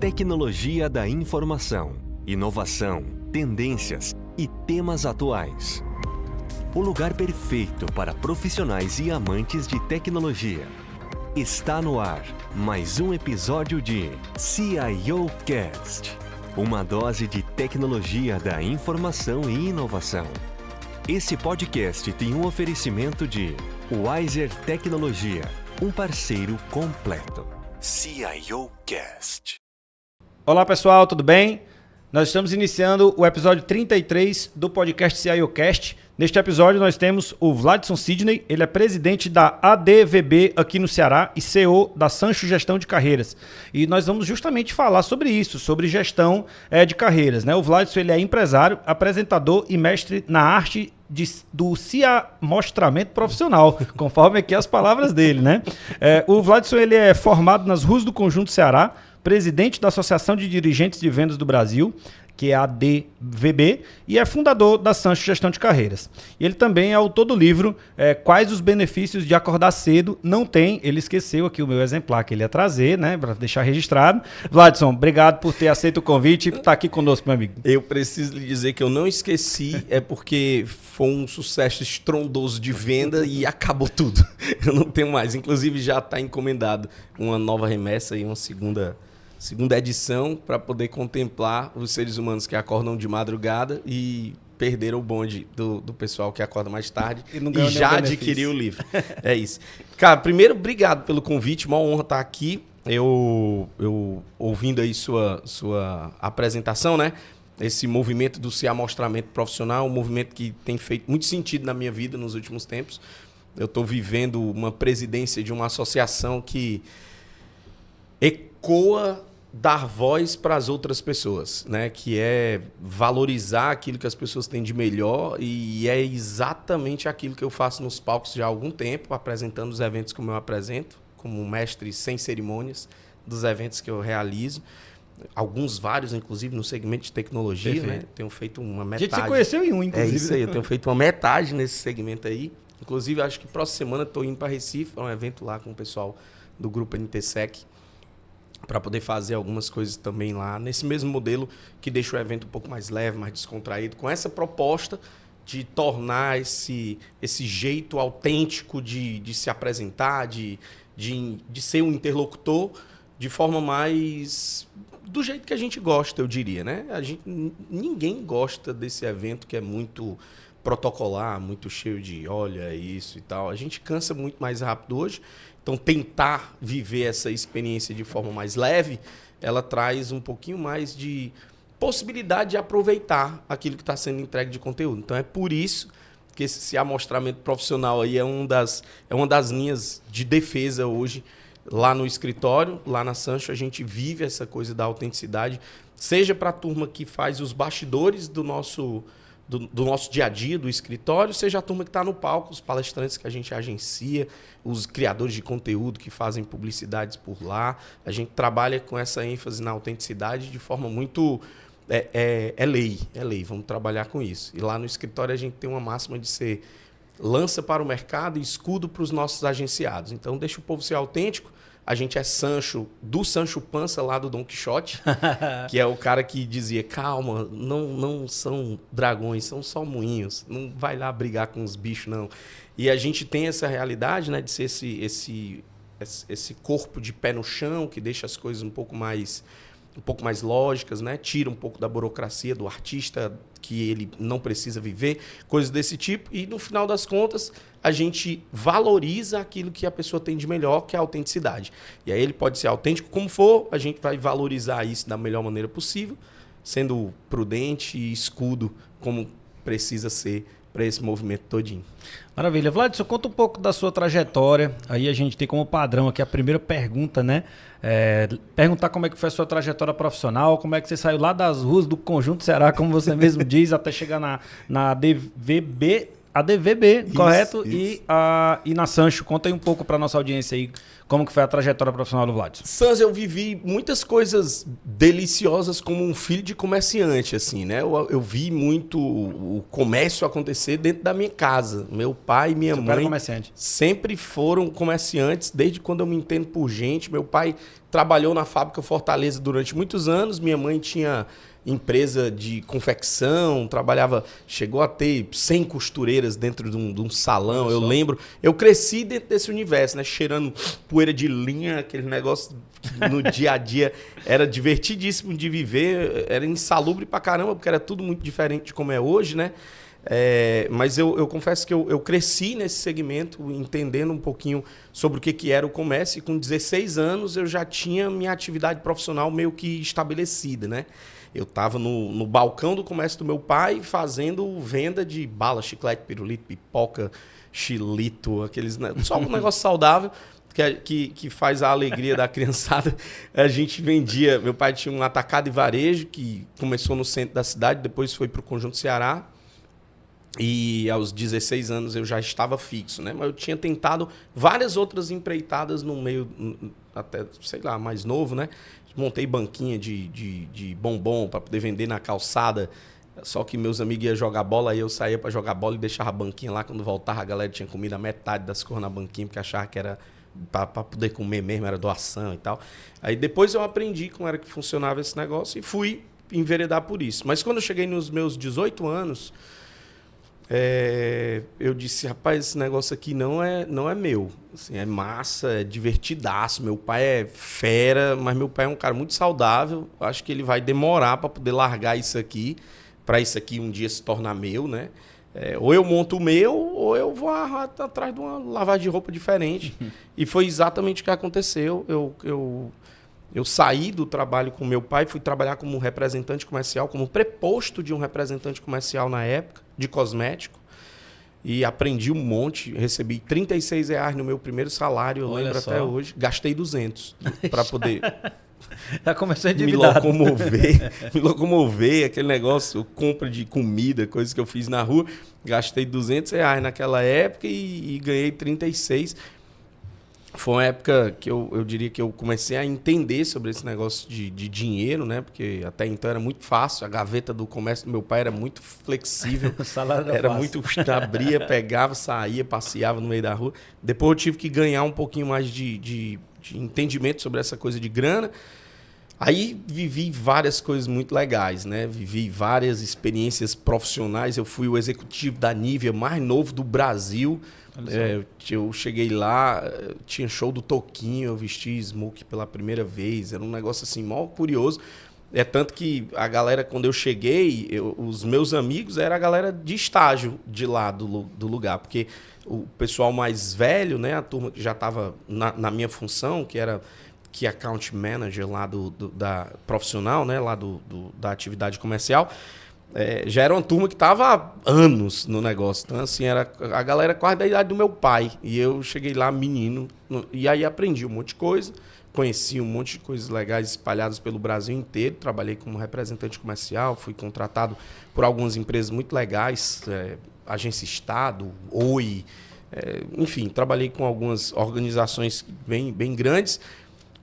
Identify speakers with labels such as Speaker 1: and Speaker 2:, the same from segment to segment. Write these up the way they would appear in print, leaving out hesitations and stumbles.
Speaker 1: tecnologia da informação, inovação, tendências e temas atuais. O lugar perfeito para profissionais e amantes de tecnologia. Está no ar mais um episódio de CIO Cast, uma dose de tecnologia da informação e inovação. Esse podcast tem um oferecimento de Wiser Tecnologia, um parceiro completo. CIO Cast.
Speaker 2: Olá pessoal, tudo bem? Nós estamos iniciando o episódio 33 do podcast CIO Cast. Neste episódio nós temos o Vladson Sidney, ele é presidente da ADVB aqui no Ceará e CEO da Sancho Gestão de Carreiras. E nós vamos justamente falar sobre isso, sobre gestão de carreiras, né? O Vladson ele é empresário, apresentador e mestre na arte do amostramento profissional, conforme aqui as palavras dele, né? O Vladson ele é formado nas ruas do Conjunto Ceará, presidente da Associação de Dirigentes de Vendas do Brasil, que é a ADVB, e é fundador da Sancho Gestão de Carreiras. E ele também é autor do livro Quais os Benefícios de Acordar Cedo. Não tem, ele esqueceu aqui o meu exemplar que ele ia trazer, né, para deixar registrado. Vladson, obrigado por ter aceito o convite e por estar aqui conosco, meu amigo.
Speaker 3: Eu preciso lhe dizer que eu não esqueci, é porque foi um sucesso estrondoso de venda e acabou tudo. Eu não tenho mais, inclusive já está encomendado uma nova remessa e uma segunda edição para poder contemplar os seres humanos que acordam de madrugada e perderam o bonde do pessoal que acorda mais tarde e já adquiriu o livro. É isso. Cara, primeiro, obrigado pelo convite, uma honra estar aqui. Eu ouvindo aí sua apresentação, né? Esse movimento do se amostramento profissional, um movimento que tem feito muito sentido na minha vida nos últimos tempos. Eu estou vivendo uma presidência de uma associação que ecoa dar voz para as outras pessoas, né? Que é valorizar aquilo que as pessoas têm de melhor, e é exatamente aquilo que eu faço nos palcos já há algum tempo, apresentando os eventos como eu apresento, como mestre sem cerimônias dos eventos que eu realizo. Vários, inclusive, no segmento de tecnologia. Perfeito. Né? Tenho feito uma metade.
Speaker 2: A gente se conheceu em um, inclusive.
Speaker 3: É isso aí, eu tenho feito uma metade nesse segmento aí. Inclusive, acho que próxima semana estou indo para Recife, para um evento lá com o pessoal do grupo NTSEC, para poder fazer algumas coisas também lá, nesse mesmo modelo que deixa o evento um pouco mais leve, mais descontraído, com essa proposta de tornar esse jeito autêntico de se apresentar, de ser um interlocutor de forma mais do jeito que a gente gosta, eu diria, né? Ninguém gosta desse evento que é muito protocolar, muito cheio de olha isso e tal. A gente cansa muito mais rápido hoje. Então, tentar viver essa experiência de forma mais leve, ela traz um pouquinho mais de possibilidade de aproveitar aquilo que está sendo entregue de conteúdo. Então, é por isso que esse amostramento profissional aí é uma das linhas de defesa hoje lá no escritório, lá na Sancho. A gente vive essa coisa da autenticidade, seja para a turma que faz os bastidores do nosso dia a dia, do escritório, seja a turma que está no palco, os palestrantes que a gente agencia, os criadores de conteúdo que fazem publicidades por lá. A gente trabalha com essa ênfase na autenticidade de forma muito... É lei, vamos trabalhar com isso. E lá no escritório a gente tem uma máxima de ser lança para o mercado e escudo para os nossos agenciados. Então, deixa o povo ser autêntico. A gente é Sancho, do Sancho Panza lá do Dom Quixote, que é o cara que dizia, calma, não são dragões, são só moinhos, não vai lá brigar com os bichos, não. E a gente tem essa realidade, né, de ser esse corpo de pé no chão, que deixa as coisas um pouco mais lógicas, né? Tira um pouco da burocracia do artista que ele não precisa viver, coisas desse tipo. E, no final das contas, a gente valoriza aquilo que a pessoa tem de melhor, que é a autenticidade. E aí ele pode ser autêntico como for, a gente vai valorizar isso da melhor maneira possível, sendo prudente e escudo como precisa ser para esse movimento todinho.
Speaker 2: Maravilha. Vladson, conta um pouco da sua trajetória. Aí a gente tem como padrão aqui a primeira pergunta, né? Perguntar como é que foi a sua trajetória profissional, como é que você saiu lá das ruas do Conjunto Ceará, como você mesmo diz, até chegar na ADVB,
Speaker 3: Isso,
Speaker 2: correto?
Speaker 3: Isso.
Speaker 2: E na Sancho. Conta aí um pouco para nossa audiência aí, Como que foi a trajetória profissional do Vladson?
Speaker 3: Sans, eu vivi muitas coisas deliciosas como um filho de comerciante, assim, né? Eu vi muito o comércio acontecer dentro da minha casa. Meu pai e minha mãe sempre foram comerciantes, desde quando eu me entendo por gente. Meu pai trabalhou na fábrica Fortaleza durante muitos anos, minha mãe tinha empresa de confecção, chegou a ter 100 costureiras dentro de um salão, eu lembro. Eu cresci dentro desse universo, né? Cheirando poeira de linha, aquele negócio que no dia a dia era divertidíssimo de viver, era insalubre pra caramba, porque era tudo muito diferente de como é hoje, né? Mas eu confesso que eu cresci nesse segmento, entendendo um pouquinho sobre o que era o comércio, e com 16 anos eu já tinha minha atividade profissional meio que estabelecida, né? Eu estava no balcão do comércio do meu pai fazendo venda de bala, chiclete, pirulito, pipoca, chilito, só um negócio saudável que faz a alegria da criançada. A gente vendia, meu pai tinha um atacado e varejo que começou no centro da cidade, depois foi para o Conjunto Ceará. E aos 16 anos eu já estava fixo, né? Mas eu tinha tentado várias outras empreitadas no meio, até, sei lá, mais novo, né? Montei banquinha de bombom para poder vender na calçada. Só que meus amigos iam jogar bola, aí eu saía para jogar bola e deixava a banquinha lá. Quando voltava, a galera tinha comido a metade das cores na banquinha, porque achava que era para poder comer mesmo, era doação e tal. Aí depois eu aprendi como era que funcionava esse negócio e fui enveredar por isso. Mas quando eu cheguei nos meus 18 anos... eu disse, rapaz, esse negócio aqui não é meu. Assim, é massa, é divertidaço. Meu pai é fera, mas meu pai é um cara muito saudável. Acho que ele vai demorar para poder largar isso aqui, para isso aqui um dia se tornar meu, né? Ou eu monto o meu, ou eu vou atrás de uma lavagem de roupa diferente. E foi exatamente o que aconteceu. Eu saí do trabalho com meu pai, fui trabalhar como representante comercial, como preposto de um representante comercial na época, de cosmético, e aprendi um monte, recebi R$36 no meu primeiro salário, eu lembro até hoje, gastei 200 para poder
Speaker 2: já começou endividado.
Speaker 3: me locomover, aquele negócio, compra de comida, coisas que eu fiz na rua, gastei R$200 naquela época e ganhei 36. Foi uma época que eu diria que eu comecei a entender sobre esse negócio de dinheiro, né? Porque até então era muito fácil. A gaveta do comércio do meu pai era muito flexível.
Speaker 2: O salário
Speaker 3: era muito... Abria, pegava, saía, passeava no meio da rua. Depois eu tive que ganhar um pouquinho mais de entendimento sobre essa coisa de grana. Aí vivi várias coisas muito legais, né? Vivi várias experiências profissionais. Eu fui o executivo da Nivea mais novo do Brasil. Eu cheguei lá, tinha show do Toquinho, eu vesti smoke pela primeira vez. Era um negócio assim, mó curioso. Tanto que a galera, quando eu cheguei, os meus amigos era a galera de estágio de lá do lugar. Porque o pessoal mais velho, né? A turma que já estava na minha função, que era Key Account Manager lá da profissional, né? Lá da atividade comercial. Já era uma turma que estava há anos no negócio. Então, assim, era a galera quase da idade do meu pai. E eu cheguei lá, menino, e aí aprendi um monte de coisa. Conheci um monte de coisas legais espalhadas pelo Brasil inteiro. Trabalhei como representante comercial, fui contratado por algumas empresas muito legais, Agência Estado, Oi, enfim, trabalhei com algumas organizações bem grandes.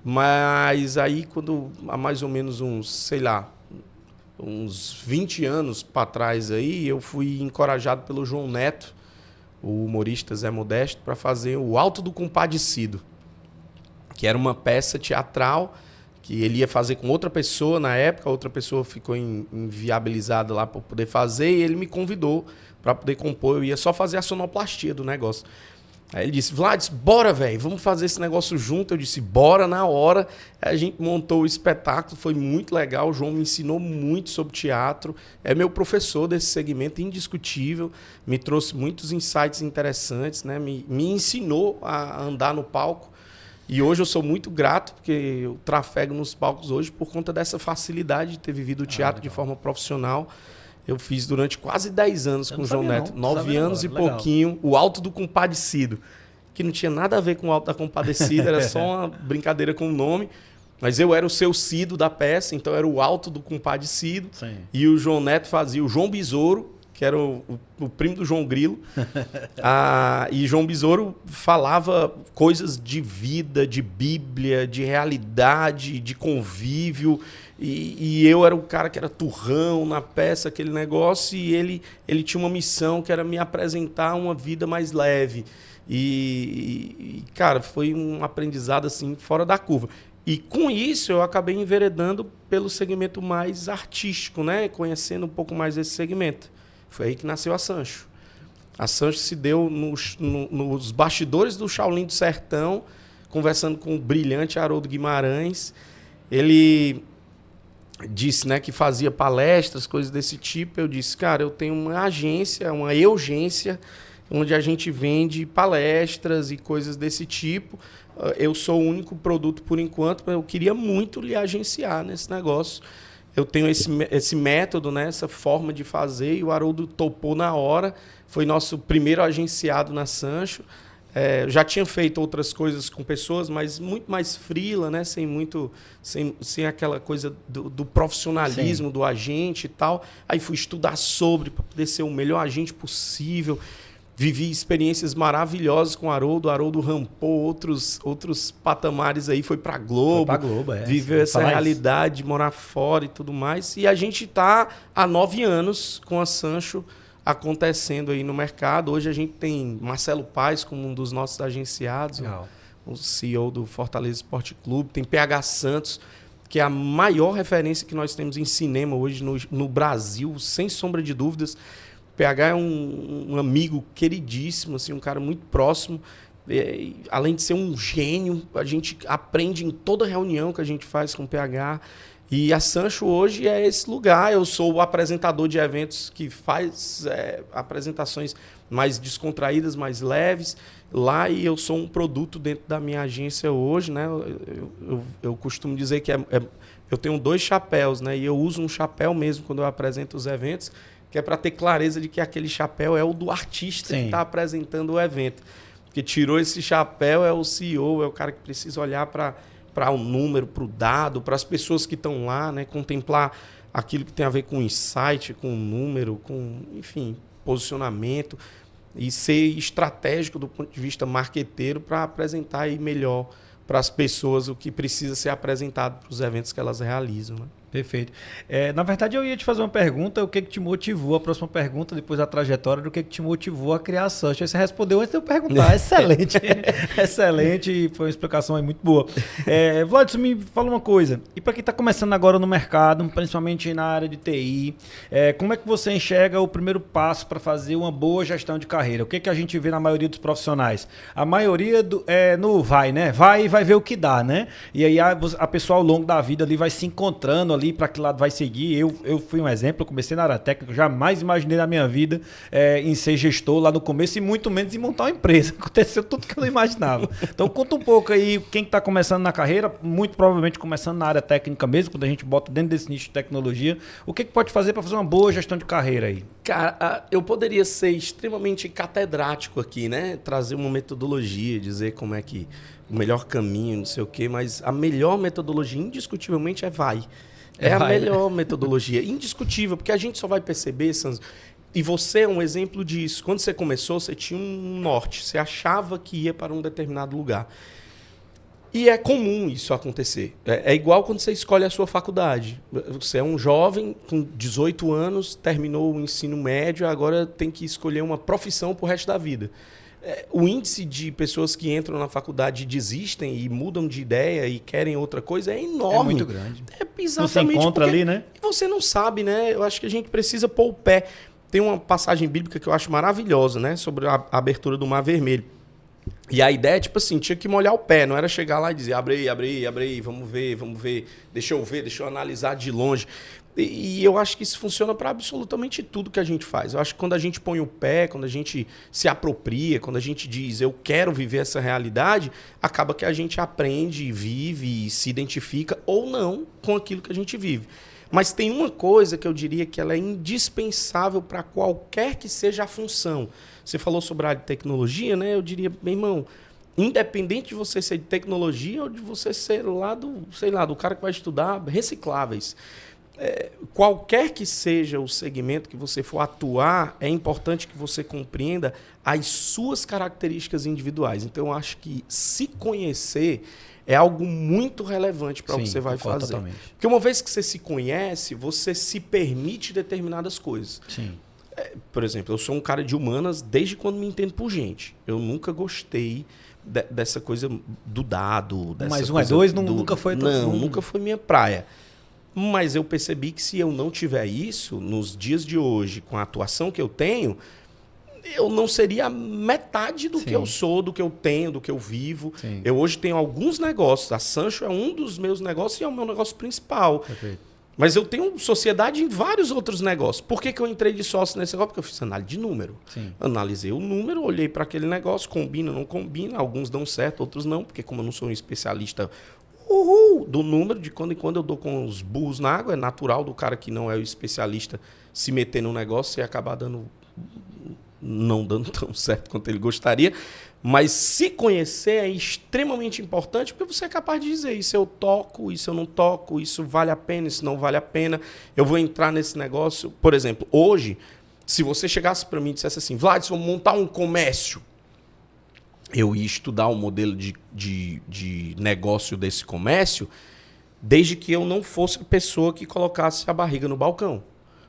Speaker 3: Mas aí, há mais ou menos uns 20 anos para trás aí, eu fui encorajado pelo João Neto, o humorista Zé Modesto, para fazer o Alto do Compadecido, que era uma peça teatral que ele ia fazer com outra pessoa na época, a outra pessoa ficou inviabilizada lá para poder fazer, e ele me convidou para poder compor, eu ia só fazer a sonoplastia do negócio. Aí ele disse, Vlad, bora, velho, vamos fazer esse negócio junto. Eu disse, bora na hora. Aí a gente montou o espetáculo, foi muito legal. O João me ensinou muito sobre teatro. É meu professor desse segmento, indiscutível. Me trouxe muitos insights interessantes, né? Me ensinou a andar no palco. E hoje eu sou muito grato, porque eu trafego nos palcos hoje por conta dessa facilidade de ter vivido o teatro de forma profissional. Eu fiz durante quase 10 anos com o João Neto. 9 anos e pouquinho. O Alto do Compadecido. Que não tinha nada a ver com o Alto da Compadecida. Era só uma brincadeira com o nome. Mas eu era o seu Cido da peça. Então era o Alto do Compadecido. Sim. E o João Neto fazia o João Besouro. que era o primo do João Grilo. E João Besouro falava coisas de vida, de Bíblia, de realidade, de convívio. E eu era o cara que era turrão na peça, aquele negócio, e ele tinha uma missão que era me apresentar uma vida mais leve. Cara, foi um aprendizado assim fora da curva. E com isso eu acabei enveredando pelo segmento mais artístico, né? Conhecendo um pouco mais esse segmento. Foi aí que nasceu a Sancho. A Sancho se deu nos bastidores do Shaolin do Sertão, conversando com o brilhante Haroldo Guimarães. Ele disse, né, que fazia palestras, coisas desse tipo. Eu disse, cara, eu tenho uma agência, uma Eugência, onde a gente vende palestras e coisas desse tipo. Eu sou o único produto por enquanto, mas eu queria muito lhe agenciar nesse negócio. Eu tenho esse método, né, essa forma de fazer, e o Haroldo topou na hora. Foi nosso primeiro agenciado na Sancho. Já tinha feito outras coisas com pessoas, mas muito mais freela, né, sem aquela coisa do profissionalismo, sim, do agente e tal. Aí fui estudar sobre, para poder ser o melhor agente possível. Vivi experiências maravilhosas com o Haroldo. O Haroldo rampou outros patamares aí, foi pra Globo.
Speaker 2: Foi pra Globo,
Speaker 3: viveu essa realidade de morar fora e tudo mais. E a gente tá há 9 anos com a Sancho acontecendo aí no mercado. Hoje a gente tem Marcelo Paes como um dos nossos agenciados, o CEO do Fortaleza Esporte Clube. Tem PH Santos, que é a maior referência que nós temos em cinema hoje no Brasil, sem sombra de dúvidas. PH é um amigo queridíssimo, assim, um cara muito próximo. Além de ser um gênio, a gente aprende em toda reunião que a gente faz com o PH. E a Sancho hoje é esse lugar. Eu sou o apresentador de eventos que faz apresentações mais descontraídas, mais leves lá, e eu sou um produto dentro da minha agência hoje, né? Eu costumo dizer que eu tenho 2 chapéus, né? E eu uso um chapéu mesmo quando eu apresento os eventos, que é para ter clareza de que aquele chapéu é o do artista, sim, que está apresentando o evento. Porque tirou esse chapéu, é o CEO, é o cara que precisa olhar para o número, para o dado, para as pessoas que estão lá, né? Contemplar aquilo que tem a ver com insight, com número, com, enfim, posicionamento, e ser estratégico do ponto de vista marqueteiro para apresentar aí melhor para as pessoas o que precisa ser apresentado para os eventos que elas realizam, né?
Speaker 2: Perfeito. Na verdade, eu ia te fazer uma pergunta, o que te motivou, a próxima pergunta, depois da trajetória, do que te motivou a criar a Sancho. Aí você respondeu antes de eu perguntar. Excelente. Excelente, foi uma explicação aí muito boa. Vladson, me fala uma coisa. E para quem está começando agora no mercado, principalmente na área de TI, como é que você enxerga o primeiro passo para fazer uma boa gestão de carreira? O que a gente vê na maioria dos profissionais? A maioria no vai, né? Vai e vai ver o que dá, né? E aí a pessoa ao longo da vida ali vai se encontrando ali para que lado vai seguir. Eu fui um exemplo, eu comecei na área técnica, jamais imaginei na minha vida em ser gestor lá no começo, e muito menos em montar uma empresa. Aconteceu tudo que eu não imaginava. Então conta um pouco aí, quem está começando na carreira, muito provavelmente começando na área técnica mesmo, quando a gente bota dentro desse nicho de tecnologia, o que pode fazer para fazer uma boa gestão de carreira aí?
Speaker 3: Cara, eu poderia ser extremamente catedrático aqui, né? Trazer uma metodologia, dizer como é que o melhor caminho, não sei o quê, mas a melhor metodologia, indiscutivelmente, vai. É a melhor metodologia, indiscutível, porque a gente só vai perceber, Sanz, e você é um exemplo disso. Quando você começou, você tinha um norte, você achava que ia para um determinado lugar. E é comum isso acontecer. É igual quando você escolhe a sua faculdade. Você é um jovem com 18 anos, terminou o ensino médio, agora tem que escolher uma profissão para o resto da vida. O índice de pessoas que entram na faculdade e desistem e mudam de ideia e querem outra coisa é enorme. É
Speaker 2: muito grande.
Speaker 3: Exatamente.
Speaker 2: Você encontra ali, né?
Speaker 3: Você não sabe, né? Eu acho que a gente precisa pôr o pé. Tem uma passagem bíblica que eu acho maravilhosa, né? Sobre a abertura do Mar Vermelho. E a ideia, tipo assim, tinha que molhar o pé. Não era chegar lá e dizer, abre aí, vamos ver. Deixa eu analisar de longe. E eu acho que isso funciona para absolutamente tudo que a gente faz. Eu acho que quando a gente põe o pé, quando a gente se apropria, quando a gente diz eu quero viver essa realidade, acaba que a gente aprende, vive, se identifica ou não com aquilo que a gente vive. Mas tem uma coisa que eu diria que ela é indispensável para qualquer que seja a função. Você falou sobre a área de tecnologia, né? Eu diria, meu irmão, independente de você ser de tecnologia ou de você ser lá do cara que vai estudar recicláveis. qualquer que seja o segmento que você for atuar, é importante que você compreenda as suas características individuais. Então, eu acho que se conhecer é algo muito relevante para o que você vai fazer.
Speaker 2: Totalmente.
Speaker 3: Porque uma vez que você se conhece, você se permite determinadas coisas.
Speaker 2: Sim.
Speaker 3: Por exemplo, eu sou um cara de humanas desde quando me entendo por gente. Eu nunca gostei dessa coisa do dado.
Speaker 2: Mais um é dois, nunca foi...
Speaker 3: Nunca foi minha praia. Mas eu percebi que se eu não tiver isso, nos dias de hoje, com a atuação que eu tenho, eu não seria metade do que eu sou, do que eu tenho, do que eu vivo.
Speaker 2: Sim.
Speaker 3: Eu hoje tenho alguns negócios. A Sancho é um dos meus negócios e é o meu negócio principal.
Speaker 2: Perfeito.
Speaker 3: Mas eu tenho sociedade em vários outros negócios. Por que eu entrei de sócio nesse negócio? Porque eu fiz análise de número.
Speaker 2: Sim.
Speaker 3: Analisei o número, olhei para aquele negócio, combina, não combina. Alguns dão certo, outros não. Porque como eu não sou um especialista do número, de quando em quando eu dou com os burros na água. É natural do cara que não é o especialista se meter no negócio e acabar não dando tão certo quanto ele gostaria. Mas se conhecer é extremamente importante, porque você é capaz de dizer isso eu toco, isso eu não toco, isso vale a pena, isso não vale a pena. Eu vou entrar nesse negócio. Por exemplo, hoje, se você chegasse para mim e dissesse assim, Vlad, vamos montar um comércio, eu ia estudar o modelo de negócio desse comércio, desde que eu não fosse a pessoa que colocasse a barriga no balcão.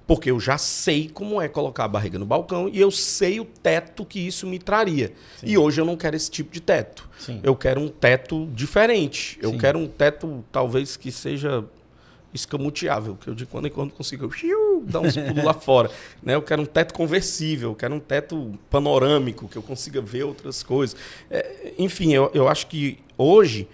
Speaker 3: Porque eu já sei como é colocar a barriga no balcão e eu sei o teto que isso me traria. Sim. E hoje eu não quero esse tipo de teto.
Speaker 2: Sim.
Speaker 3: Eu quero um teto diferente. Eu
Speaker 2: Sim.
Speaker 3: quero um teto, talvez, que seja escamoteável, que eu de quando em quando consiga dar uns pulos lá fora. Né? Eu quero um teto conversível, eu quero um teto panorâmico, que eu consiga ver outras coisas. Enfim, eu acho que hoje,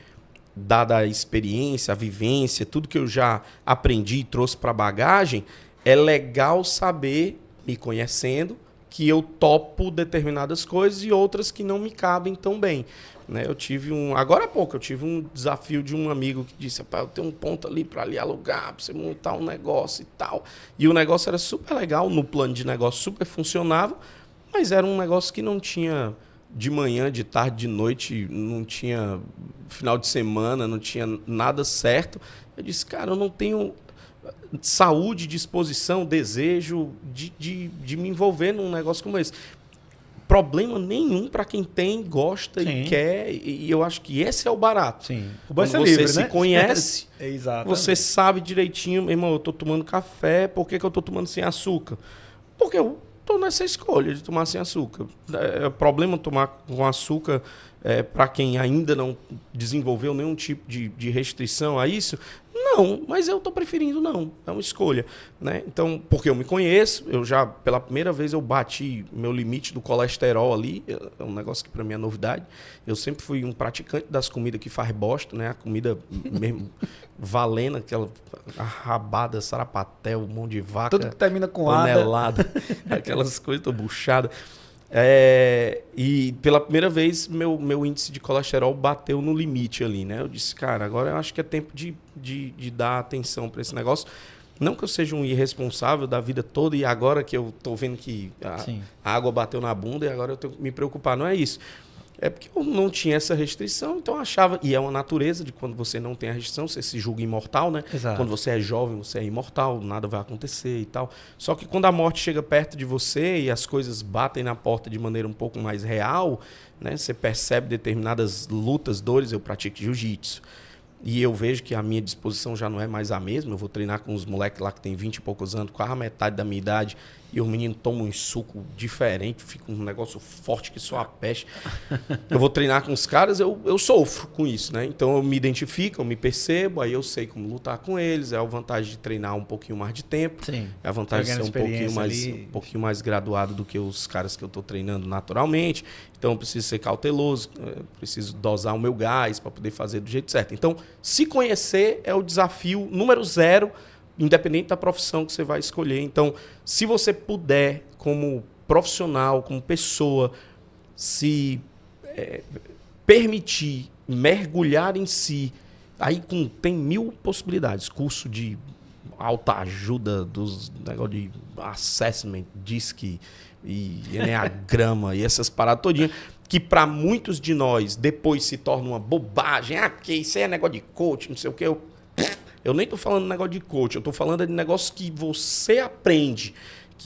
Speaker 3: dada a experiência, a vivência, tudo que eu já aprendi e trouxe para a bagagem, é legal saber, me conhecendo, que eu topo determinadas coisas e outras que não me cabem tão bem. Né? Agora há pouco, eu tive um desafio de um amigo que disse, eu tenho um ponto ali para ali alugar, para você montar um negócio e tal. E o negócio era super legal, no plano de negócio super funcionava, mas era um negócio que não tinha de manhã, de tarde, de noite, não tinha final de semana, não tinha nada certo. Eu disse, cara, eu não tenho saúde, disposição, desejo de me envolver num negócio como esse. Problema nenhum para quem tem, gosta e quer. E eu acho que esse é o barato.
Speaker 2: Sim. O
Speaker 3: Quando você se conhece, você sabe direitinho, meu irmão, eu estou tomando café, por que eu estou tomando sem açúcar? Porque eu estou nessa escolha de tomar sem açúcar. É problema tomar com açúcar para quem ainda não desenvolveu nenhum tipo de restrição a isso? Não, mas eu estou preferindo não. É uma escolha. Né? Então, porque eu me conheço, pela primeira vez, eu bati meu limite do colesterol ali. É um negócio que para mim é novidade. Eu sempre fui um praticante das comidas que faz bosta, né? A comida mesmo valendo, aquela rabada, sarapatel, mão de vaca.
Speaker 2: Tudo que termina com
Speaker 3: tonelada, aquelas coisas, tô buchada. E pela primeira vez meu índice de colesterol bateu no limite ali, né? Eu disse, cara, agora eu acho que é tempo de dar atenção para esse negócio. Não que eu seja um irresponsável da vida toda e agora que eu tô vendo que a água bateu na bunda e agora eu tenho que me preocupar. Não é isso. É porque eu não tinha essa restrição, então eu achava... E é uma natureza de quando você não tem a restrição, você se julga imortal, né?
Speaker 2: Exato.
Speaker 3: Quando você é jovem, você é imortal, nada vai acontecer e tal. Só que quando a morte chega perto de você e as coisas batem na porta de maneira um pouco mais real, né? Você percebe determinadas lutas, dores. Eu pratico jiu-jitsu. E eu vejo que a minha disposição já não é mais a mesma. Eu vou treinar com os moleques lá que tem 20 e poucos anos, quase a metade da minha idade, e os meninos tomam um suco diferente, fica um negócio forte que só a peste. Eu vou treinar com os caras, eu sofro com isso, né? Então eu me identifico, eu me percebo, aí eu sei como lutar com eles. É a vantagem de treinar um pouquinho mais de tempo.
Speaker 2: Sim.
Speaker 3: É a vantagem de ser um pouquinho mais graduado do que os caras que eu estou treinando naturalmente. Então eu preciso ser cauteloso, preciso dosar o meu gás para poder fazer do jeito certo. Então, se conhecer é o desafio número 0, independente da profissão que você vai escolher. Então, se você puder, como profissional, como pessoa, se permitir mergulhar em si, aí tem 1000 possibilidades. Curso de autoajuda, dos negócios de assessment, DISC e Enneagrama e essas paradas todinhas, que para muitos de nós depois se torna uma bobagem. Que isso aí é negócio de coach, não sei o quê. Eu nem estou falando de negócio de coach, eu estou falando de negócio que você aprende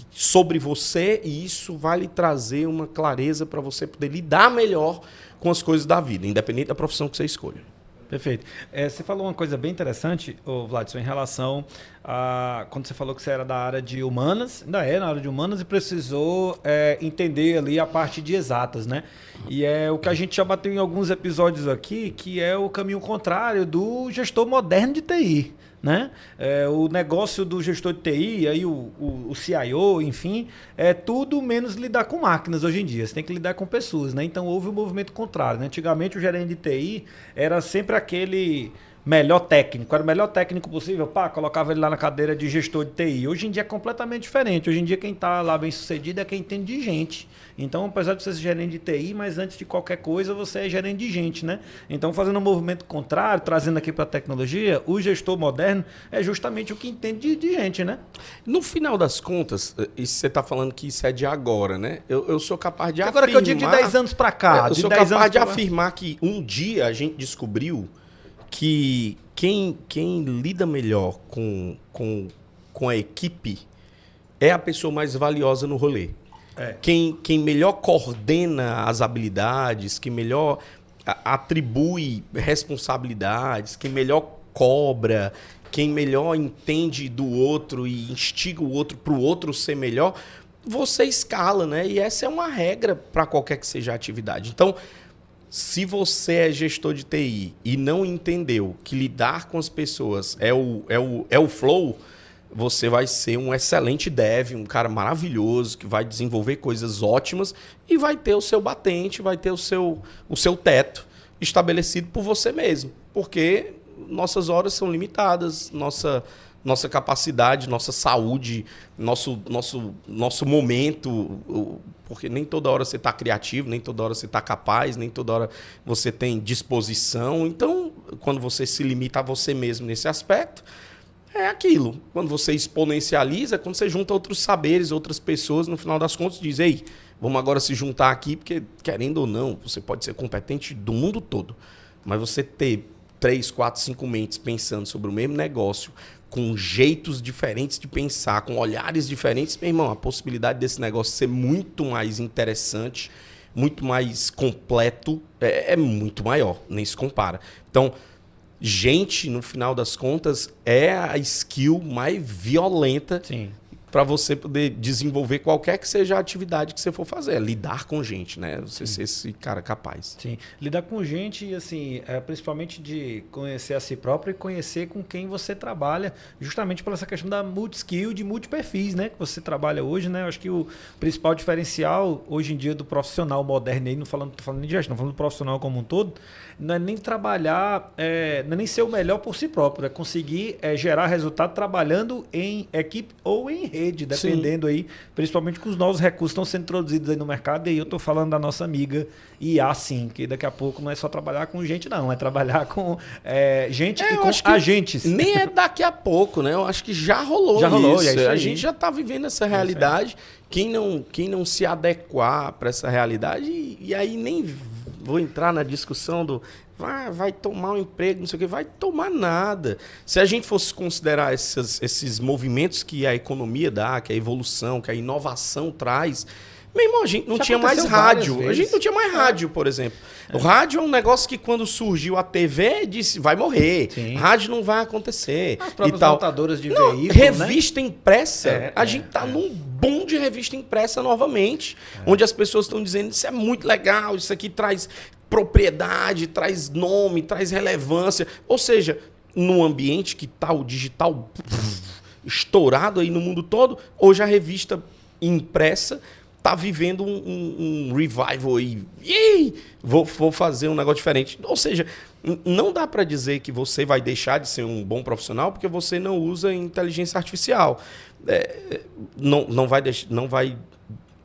Speaker 3: sobre você e isso vai lhe trazer uma clareza para você poder lidar melhor com as coisas da vida, independente da profissão que você escolha.
Speaker 2: Perfeito. Você falou uma coisa bem interessante, Vladson, em relação a quando você falou que você era da área de humanas, ainda é na área de humanas e precisou entender ali a parte de exatas, né? E é o que a gente já bateu em alguns episódios aqui, que é o caminho contrário do gestor moderno de TI. Né? O negócio do gestor de TI, aí o CIO, enfim, é tudo menos lidar com máquinas hoje em dia. Você tem que lidar com pessoas, né? Então houve um movimento contrário, né? Antigamente o gerente de TI era sempre aquele melhor técnico, era o melhor técnico possível, colocava ele lá na cadeira de gestor de TI. Hoje em dia é completamente diferente. Hoje em dia quem está lá bem sucedido é quem entende de gente. Então, apesar de você ser gerente de TI, mas antes de qualquer coisa você é gerente de gente, né? Então, fazendo um movimento contrário, trazendo aqui para a tecnologia, o gestor moderno é justamente o que entende de gente, né?
Speaker 3: No final das contas, isso você está falando que isso é de agora, né? Eu sou capaz de
Speaker 2: agora
Speaker 3: afirmar...
Speaker 2: Agora que eu digo de 10 anos para cá.
Speaker 3: Eu sou capaz de afirmar que um dia a gente descobriu que quem lida melhor com a equipe é a pessoa mais valiosa no rolê. Quem melhor coordena as habilidades, quem melhor atribui responsabilidades, quem melhor cobra, quem melhor entende do outro e instiga o outro para o outro ser melhor, você escala, né? E essa é uma regra para qualquer que seja a atividade. Então, se você é gestor de TI e não entendeu que lidar com as pessoas é o flow, você vai ser um excelente dev, um cara maravilhoso, que vai desenvolver coisas ótimas e vai ter o seu batente, vai ter o seu teto estabelecido por você mesmo. Porque nossas horas são limitadas, nossa capacidade, nossa saúde, nosso momento, porque nem toda hora você está criativo, nem toda hora você está capaz, nem toda hora você tem disposição. Então, quando você se limita a você mesmo nesse aspecto, é aquilo. Quando você exponencializa, quando você junta outros saberes, outras pessoas, no final das contas diz, ei, vamos agora se juntar aqui, porque querendo ou não, você pode ser competente do mundo todo, mas você ter 3, 4, 5 mentes pensando sobre o mesmo negócio, com jeitos diferentes de pensar, com olhares diferentes, meu irmão, a possibilidade desse negócio ser muito mais interessante, muito mais completo, é muito maior, nem se compara. Então, gente, no final das contas, é a skill mais violenta para você poder desenvolver qualquer que seja a atividade que você for fazer. É lidar com gente, né? Você ser esse cara capaz.
Speaker 2: Sim. Lidar com gente e, assim, principalmente de conhecer a si próprio e conhecer com quem você trabalha, justamente por essa questão da multi-skill, de multi-perfis, né? Que você trabalha hoje, né? Eu acho que o principal diferencial, hoje em dia, do profissional moderno, aí, não tô falando de gestão, falando do profissional como um todo, não é nem trabalhar, não é nem ser o melhor por si próprio, é conseguir gerar resultado trabalhando em equipe ou em rede, dependendo aí, principalmente com os novos recursos que estão sendo introduzidos aí no mercado. E aí eu estou falando da nossa amiga IA, sim, que daqui a pouco não é só trabalhar com gente, não, é trabalhar com gente e com agentes.
Speaker 3: Nem é daqui a pouco, né? Eu acho que já rolou isso. É isso a gente já está vivendo essa realidade. Quem não se adequar para essa realidade, e aí nem vou entrar na discussão do vai tomar um emprego, não sei o que, vai tomar nada. Se a gente fosse considerar esses movimentos que a economia dá, que a evolução, que a inovação traz, meu irmão, a gente não tinha mais rádio. A gente não tinha mais rádio, por exemplo. O rádio é um negócio que quando surgiu a TV, disse, vai morrer. Sim. Rádio não vai acontecer.
Speaker 2: As próprias montadoras de veículo,
Speaker 3: revista impressa. A gente tá num boom de revista impressa novamente, onde as pessoas estão dizendo, isso é muito legal, isso aqui traz propriedade, traz nome, traz relevância. Ou seja, num ambiente que tá o digital estourado aí no mundo todo, hoje a revista impressa tá vivendo um revival aí. Vou fazer um negócio diferente. Ou seja, não dá para dizer que você vai deixar de ser um bom profissional porque você não usa inteligência artificial.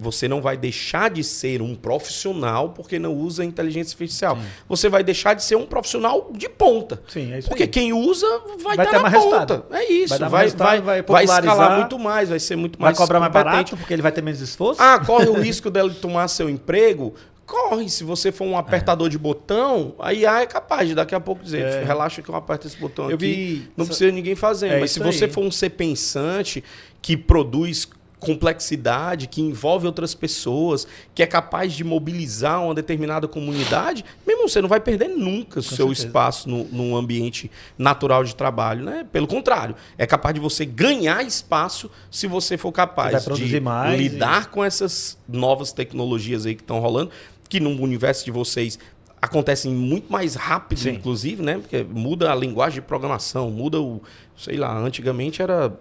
Speaker 3: Você não vai deixar de ser um profissional porque não usa inteligência artificial. Sim. Você vai deixar de ser um profissional de ponta.
Speaker 2: Sim, é isso
Speaker 3: porque
Speaker 2: aí.
Speaker 3: quem usa vai dar na ponta.
Speaker 2: Resultado.
Speaker 3: É isso.
Speaker 2: Vai
Speaker 3: escalar muito mais, vai ser muito mais
Speaker 2: vai cobrar
Speaker 3: competente.
Speaker 2: mais barato porque ele vai ter menos esforço.
Speaker 3: Corre o risco dela tomar seu emprego. corre. Se você for um apertador de botão, a IA é capaz de daqui a pouco dizer, relaxa que eu aperto esse botão aqui. Não precisa ninguém fazendo. Mas se você for um ser pensante que produz complexidade, que envolve outras pessoas, que é capaz de mobilizar uma determinada comunidade, mesmo você não vai perder nunca o seu espaço num ambiente natural de trabalho, né? Pelo contrário, é capaz de você ganhar espaço se você for capaz de lidar com essas novas tecnologias aí que estão rolando, que no universo de vocês acontecem muito mais rápido, inclusive, né? Porque muda a linguagem de programação, muda o... Sei lá, antigamente era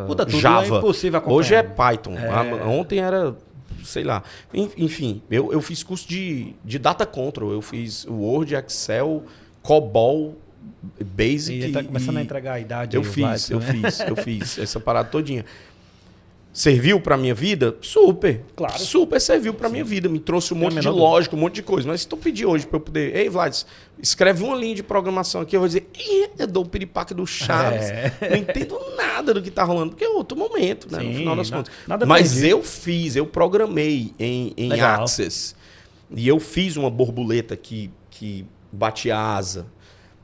Speaker 2: muda tudo,
Speaker 3: Java.
Speaker 2: É impossível acompanhar.
Speaker 3: Hoje é Python. Ontem era... Sei lá. Enfim, eu fiz curso de Data Control. Eu fiz Word, Excel, COBOL, Basic.
Speaker 2: E tá começando a entregar a idade.
Speaker 3: Eu fiz essa parada todinha. Serviu pra minha vida? Super.
Speaker 2: Claro.
Speaker 3: Super serviu pra minha vida. Me trouxe um monte de lógica, um monte de coisa. Mas se tu pedir hoje pra eu poder... Ei, Vlad, escreve uma linha de programação aqui. Eu vou dizer... Eu dou o piripaque do Chaves. Não entendo nada do que tá rolando. Porque é outro momento, né? No final das contas. Mas eu programei em Access. E eu fiz uma borboleta que batia asa.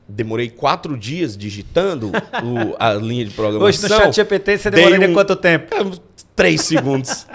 Speaker 3: Demorei 4 dias digitando a linha de programação.
Speaker 2: Hoje no ChatGPT você demoraria quanto tempo?
Speaker 3: 3 segundos.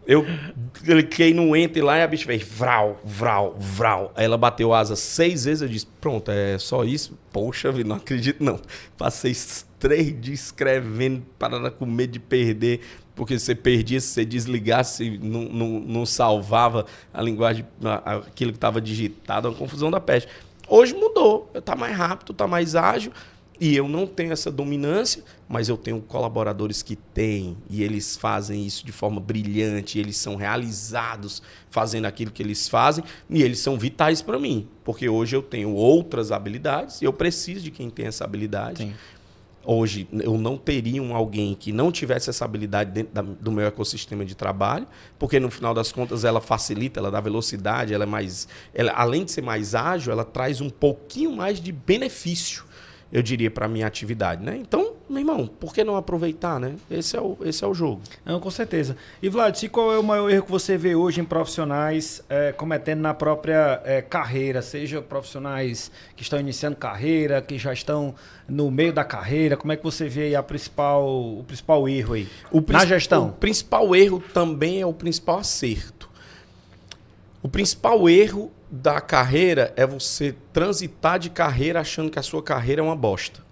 Speaker 3: Eu cliquei no Enter lá e a bicha fez vral, vral, vral. Aí ela bateu asa 6 vezes. Eu disse, pronto, é só isso? Poxa vida, não acredito não. Passei 3 dias escrevendo, parada com medo de perder. Porque se você perdia, se você desligasse, não salvava a linguagem, aquilo que estava digitado, uma confusão da peste. Hoje mudou, está mais rápido, está mais ágil e eu não tenho essa dominância, mas eu tenho colaboradores que têm e eles fazem isso de forma brilhante, eles são realizados fazendo aquilo que eles fazem e eles são vitais para mim, porque hoje eu tenho outras habilidades e eu preciso de quem tem essa habilidade. Sim. Hoje, eu não teria alguém que não tivesse essa habilidade dentro do meu ecossistema de trabalho, porque no final das contas ela facilita, ela dá velocidade, ela é mais... além de ser mais ágil, ela traz um pouquinho mais de benefício, eu diria, para a minha atividade, né? Então, meu irmão, por que não aproveitar, né? Esse é o jogo.
Speaker 2: Não, com certeza. E, Vlad, qual é o maior erro que você vê hoje em profissionais cometendo na própria carreira? Seja profissionais que estão iniciando carreira, que já estão no meio da carreira. Como é que você vê aí o principal erro aí na gestão? O
Speaker 3: principal erro também é o principal acerto. O principal erro da carreira é você transitar de carreira achando que a sua carreira é uma bosta.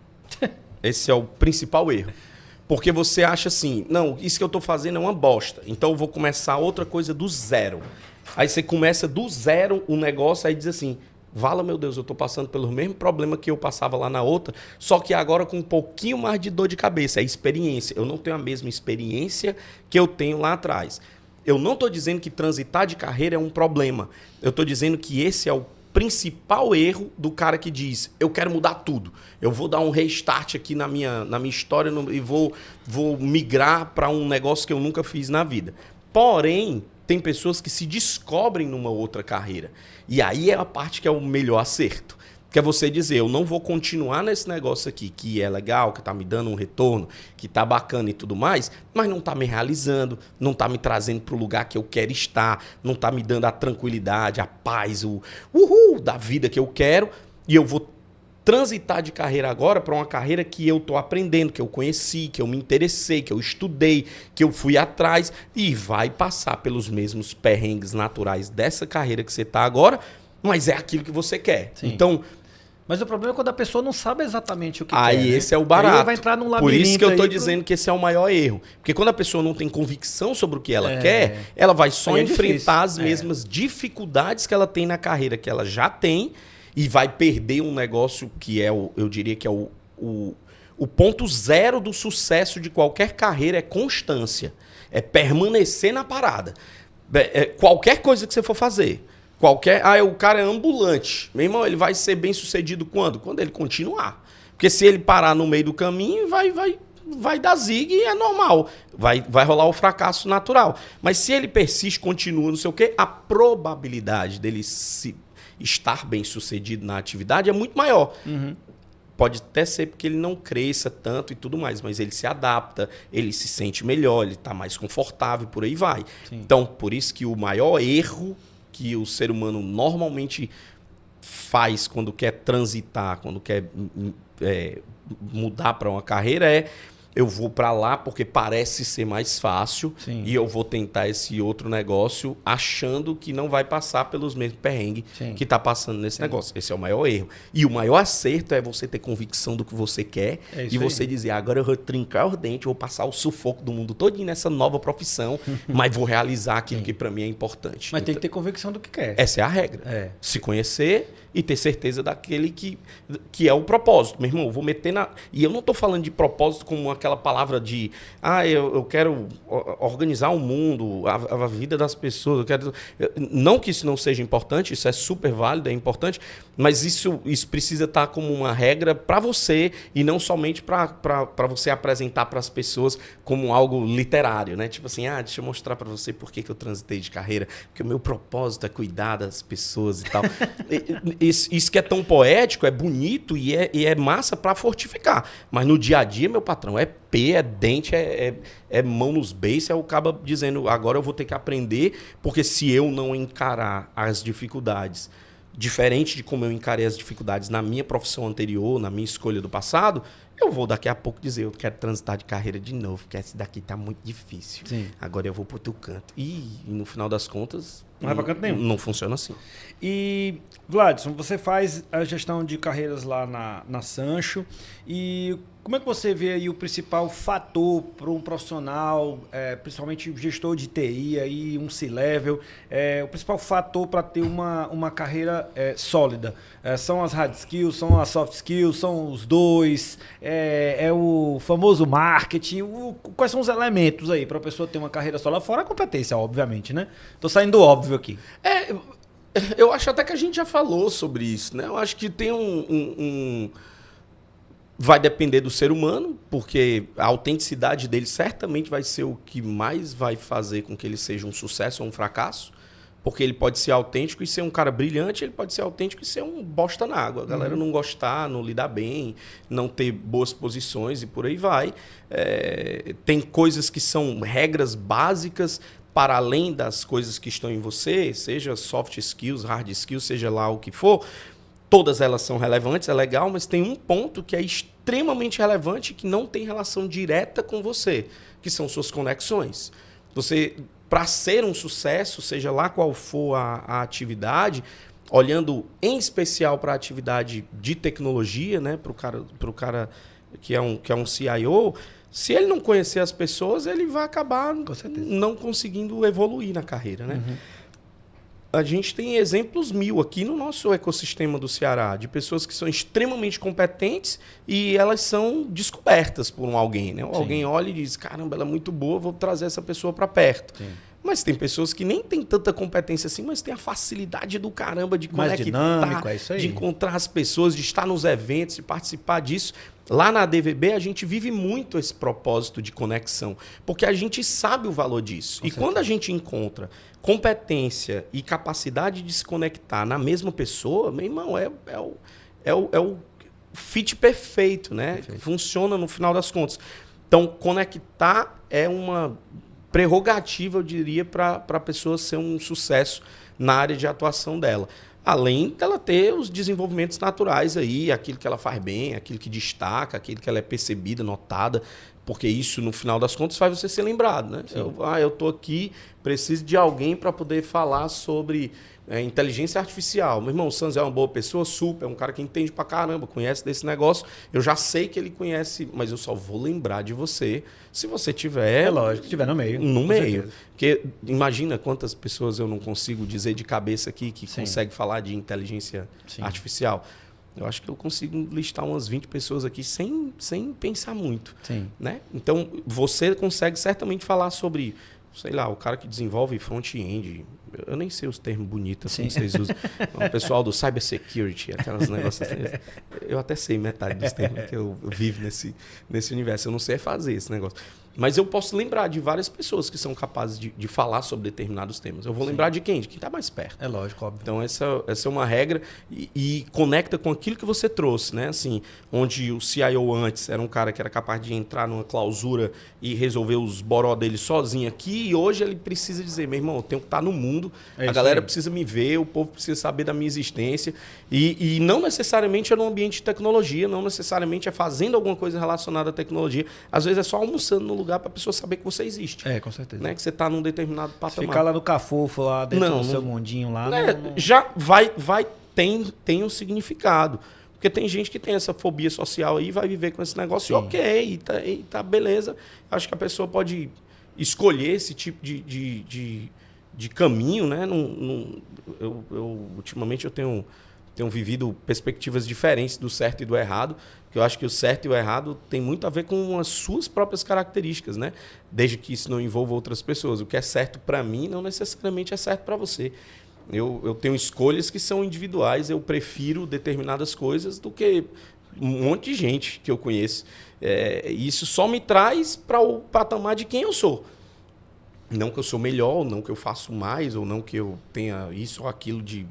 Speaker 3: Esse é o principal erro. Porque você acha assim, não, isso que eu estou fazendo é uma bosta, então eu vou começar outra coisa do zero. Aí você começa do zero o negócio, aí diz assim, vala, meu Deus, eu estou passando pelo mesmo problema que eu passava lá na outra, só que agora com um pouquinho mais de dor de cabeça, é experiência. Eu não tenho a mesma experiência que eu tenho lá atrás. Eu não estou dizendo que transitar de carreira é um problema. Eu estou dizendo que esse é o principal erro do cara que diz, eu quero mudar tudo. Eu vou dar um restart aqui na minha história e vou migrar para um negócio que eu nunca fiz na vida. Porém, tem pessoas que se descobrem numa outra carreira. E aí é a parte que é o melhor acerto. Que é você dizer, eu não vou continuar nesse negócio aqui, que é legal, que está me dando um retorno, que está bacana e tudo mais, mas não está me realizando, não está me trazendo para o lugar que eu quero estar, não está me dando a tranquilidade, a paz, o uhul da vida que eu quero, e eu vou transitar de carreira agora para uma carreira que eu estou aprendendo, que eu conheci, que eu me interessei, que eu estudei, que eu fui atrás, e vai passar pelos mesmos perrengues naturais dessa carreira que você está agora, mas é aquilo que você quer. Sim. Então...
Speaker 2: Mas o problema é quando a pessoa não sabe exatamente o que quer.
Speaker 3: Aí esse é o barato.
Speaker 2: Aí vai entrar num labirinto.
Speaker 3: Por isso que eu estou dizendo que esse é o maior erro. Porque quando a pessoa não tem convicção sobre o que ela quer, ela vai só enfrentar as mesmas dificuldades que ela tem na carreira que ela já tem e vai perder um negócio que é, eu diria que é o ponto zero do sucesso de qualquer carreira é constância. É permanecer na parada. Qualquer coisa que você for fazer. O cara é ambulante. Meu irmão, ele vai ser bem sucedido quando? Quando ele continuar. Porque se ele parar no meio do caminho, vai dar zigue e é normal. Vai rolar o fracasso natural. Mas se ele persiste, continua, não sei o quê, a probabilidade dele estar bem sucedido na atividade é muito maior. Uhum. Pode até ser porque ele não cresça tanto e tudo mais, mas ele se adapta, ele se sente melhor, ele está mais confortável, por aí vai. Sim. Então, por isso que o maior erro que o ser humano normalmente faz quando quer transitar, quando quer mudar para uma carreira eu vou para lá porque parece ser mais fácil.
Speaker 2: Sim.
Speaker 3: E eu vou tentar esse outro negócio achando que não vai passar pelos mesmos perrengues
Speaker 2: Sim.
Speaker 3: que está passando nesse negócio. Esse é o maior erro. E o maior acerto é você ter convicção do que você quer e você dizer, agora eu vou trincar os dentes, vou passar o sufoco do mundo todo nessa nova profissão, mas vou realizar aquilo que para mim é importante.
Speaker 2: Mas tem que ter convicção do que quer.
Speaker 3: Essa é a regra. Se conhecer e ter certeza daquele que é o propósito. Meu irmão, eu vou meter na... E eu não estou falando de propósito como aquela palavra de eu quero organizar o mundo, a vida das pessoas. Eu quero... Não que isso não seja importante, isso é super válido, é importante, mas isso precisa estar como uma regra para você e não somente para você apresentar para as pessoas como algo literário, né? Tipo assim, deixa eu mostrar para você por que eu transitei de carreira, porque o meu propósito é cuidar das pessoas e tal. Isso que é tão poético, é bonito e é massa para fortificar. Mas no dia a dia, meu patrão, é pé, é dente, é mão nos beiços, é o cabo dizendo, agora eu vou ter que aprender, porque se eu não encarar as dificuldades, diferente de como eu encarei as dificuldades na minha profissão anterior, na minha escolha do passado, eu vou daqui a pouco dizer, eu quero transitar de carreira de novo, porque esse daqui tá muito difícil.
Speaker 2: Sim.
Speaker 3: Agora eu vou pro outro canto. E no final das contas,
Speaker 2: não vai pra canto nenhum.
Speaker 3: Não funciona assim.
Speaker 2: E, Vladson, você faz a gestão de carreiras lá na Sancho. E como é que você vê aí o principal fator para um profissional, principalmente gestor de TI, aí, um C-level, o principal fator para ter uma carreira sólida? São as hard skills, são as soft skills, são os dois, é o famoso marketing. Quais são os elementos aí para a pessoa ter uma carreira sólida? Fora a competência, obviamente, né? Tô saindo do óbvio aqui.
Speaker 3: Eu acho até que a gente já falou sobre isso, né? Eu acho que tem vai depender do ser humano, porque a autenticidade dele certamente vai ser o que mais vai fazer com que ele seja um sucesso ou um fracasso. Porque ele pode ser autêntico e ser um cara brilhante, ele pode ser autêntico e ser um bosta na água. A galera não gostar, não lidar bem, não ter boas posições e por aí vai. Tem coisas que são regras básicas para além das coisas que estão em você, seja soft skills, hard skills, seja lá o que for. Todas elas são relevantes, é legal, mas tem um ponto que é extremamente relevante que não tem relação direta com você, que são suas conexões. Você, para ser um sucesso, seja lá qual for a atividade, olhando em especial para a atividade de tecnologia, né, para o cara que é um CIO, se ele não conhecer as pessoas, ele vai acabar não conseguindo evoluir na carreira, né? Uhum. A gente tem exemplos 1000 aqui no nosso ecossistema do Ceará, de pessoas que são extremamente competentes e elas são descobertas por alguém, né? Alguém olha e diz, caramba, ela é muito boa, vou trazer essa pessoa para perto. Sim. Mas tem pessoas que nem têm tanta competência assim, mas têm a facilidade do caramba de conectar,
Speaker 2: mais dinâmico, é isso aí.
Speaker 3: De encontrar as pessoas, de estar nos eventos, de participar disso. Lá na ADVB, a gente vive muito esse propósito de conexão, porque a gente sabe o valor disso. E quando a gente encontra competência e capacidade de se conectar na mesma pessoa, meu irmão, é o fit perfeito, né? Perfeito. Funciona no final das contas. Então, conectar é uma prerrogativa, eu diria, para a pessoa ser um sucesso na área de atuação dela. Além dela ter os desenvolvimentos naturais aí, aquilo que ela faz bem, aquilo que destaca, aquilo que ela é percebida, notada, porque isso, no final das contas, faz você ser lembrado, né? Eu estou aqui, preciso de alguém para poder falar sobre inteligência artificial. Meu irmão, o Sanz é uma boa pessoa, super, é um cara que entende pra caramba, conhece desse negócio. Eu já sei que ele conhece, mas eu só vou lembrar de você se você tiver...
Speaker 2: lógico, estiver no meio.
Speaker 3: No meio. Porque imagina quantas pessoas eu não consigo dizer de cabeça aqui que consegue falar de inteligência artificial. Eu acho que eu consigo listar umas 20 pessoas aqui sem pensar muito. Sim. Né? Então, você consegue certamente falar sobre, sei lá, o cara que desenvolve front-end. Eu nem sei os termos bonitos assim que vocês usam. O pessoal do cybersecurity, aquelas negócios assim. Eu até sei metade dos termos que eu vivo nesse universo. Eu não sei fazer esse negócio. Mas eu posso lembrar de várias pessoas que são capazes de falar sobre determinados temas. Eu vou lembrar de quem? De quem está mais perto.
Speaker 2: É lógico, óbvio.
Speaker 3: Então, essa é uma regra e conecta com aquilo que você trouxe, né? Assim, onde o CIO antes era um cara que era capaz de entrar numa clausura e resolver os boró dele sozinho aqui, e hoje ele precisa dizer, meu irmão, eu tenho que estar no mundo, a galera precisa me ver, o povo precisa saber da minha existência, e não necessariamente é no ambiente de tecnologia, não necessariamente é fazendo alguma coisa relacionada à tecnologia, às vezes é só almoçando no lugar para a pessoa saber que você existe.
Speaker 2: Com certeza.
Speaker 3: Né? Que você está num determinado patamar.
Speaker 2: Ficar lá no cafofo, lá dentro do seu mundinho lá.
Speaker 3: Já tem um significado. Porque tem gente que tem essa fobia social aí, vai viver com esse negócio e ok, e tá beleza. Acho que a pessoa pode escolher esse tipo de caminho, né? Ultimamente eu tenho vivido perspectivas diferentes do certo e do errado, que eu acho que o certo e o errado tem muito a ver com as suas próprias características, né? Desde que isso não envolva outras pessoas. O que é certo para mim não necessariamente é certo para você. Eu tenho escolhas que são individuais, eu prefiro determinadas coisas do que um monte de gente que eu conheço. Isso só me traz para o patamar de quem eu sou. Não que eu sou melhor, não que eu faço mais, ou não que eu tenha isso ou aquilo de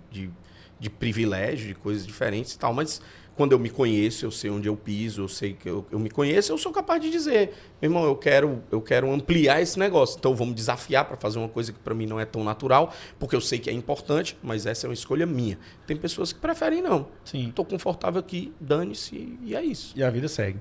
Speaker 3: privilégio, de coisas diferentes e tal, mas quando eu me conheço, eu sei onde eu piso, eu sei que eu me conheço, eu sou capaz de dizer, meu irmão, eu quero ampliar esse negócio, então vamos desafiar para fazer uma coisa que para mim não é tão natural, porque eu sei que é importante, mas essa é uma escolha minha. Tem pessoas que preferem não.
Speaker 2: Sim. Estou
Speaker 3: confortável aqui, dane-se, e é isso.
Speaker 2: E a vida segue.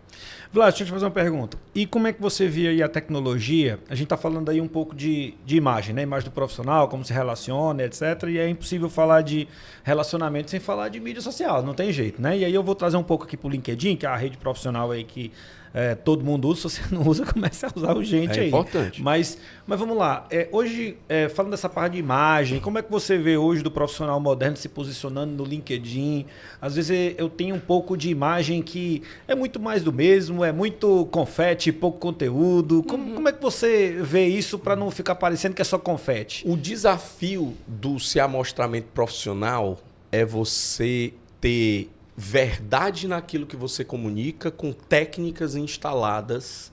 Speaker 2: Vlad, deixa eu te fazer uma pergunta. E como é que você vê aí a tecnologia? A gente está falando aí um pouco de imagem, né? Imagem do profissional, como se relaciona, etc. E é impossível falar de relacionamento sem falar de mídia social, não tem jeito, né? E aí eu vou trazer um pouco aqui para o LinkedIn, que é a rede profissional aí que todo mundo usa. Se você não usa, comece a usar urgente aí.
Speaker 3: É importante.
Speaker 2: Mas vamos lá. Hoje, falando dessa parte de imagem, como é que você vê hoje do profissional moderno se posicionando no LinkedIn? Às vezes eu tenho um pouco de imagem que é muito mais do mesmo, é muito confete, pouco conteúdo. Como é que você vê isso para não ficar parecendo que é só confete?
Speaker 3: O desafio do se amostramento profissional é você ter verdade naquilo que você comunica, com técnicas instaladas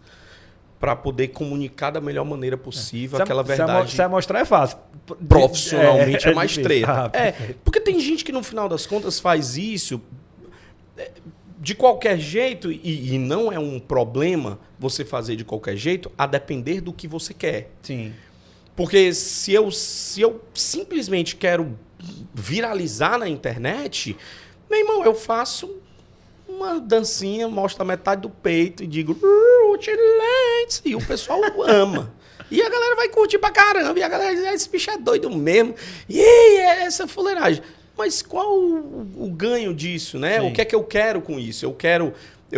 Speaker 3: para poder comunicar da melhor maneira possível aquela verdade.
Speaker 2: Se mostrar é fácil.
Speaker 3: Profissionalmente é mais treta.
Speaker 2: Perfeito.
Speaker 3: Porque tem gente que no final das contas faz isso de qualquer jeito e não é um problema você fazer de qualquer jeito, a depender do que você quer.
Speaker 2: Sim.
Speaker 3: Porque se eu simplesmente quero viralizar na internet, meu irmão, eu faço uma dancinha, mostro a metade do peito e digo excelente, e o pessoal ama. E a galera vai curtir pra caramba, e a galera diz, esse bicho é doido mesmo, e é essa fuleiragem. Mas qual o ganho disso, né? Sim. O que é que eu quero com isso? Eu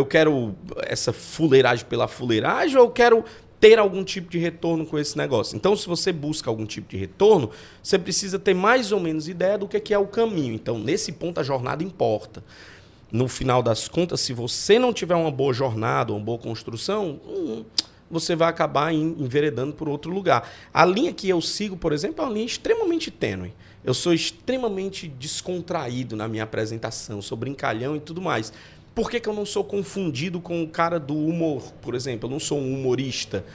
Speaker 3: quero essa fuleiragem pela fuleiragem ou eu quero ter algum tipo de retorno com esse negócio? Então, se você busca algum tipo de retorno, você precisa ter mais ou menos ideia do que é o caminho. Então, nesse ponto, a jornada importa. No final das contas, se você não tiver uma boa jornada, uma boa construção, você vai acabar enveredando por outro lugar. A linha que eu sigo, por exemplo, é uma linha extremamente tênue. Eu sou extremamente descontraído na minha apresentação, sou brincalhão e tudo mais. Por que eu não sou confundido com o cara do humor, por exemplo? Eu não sou um humorista.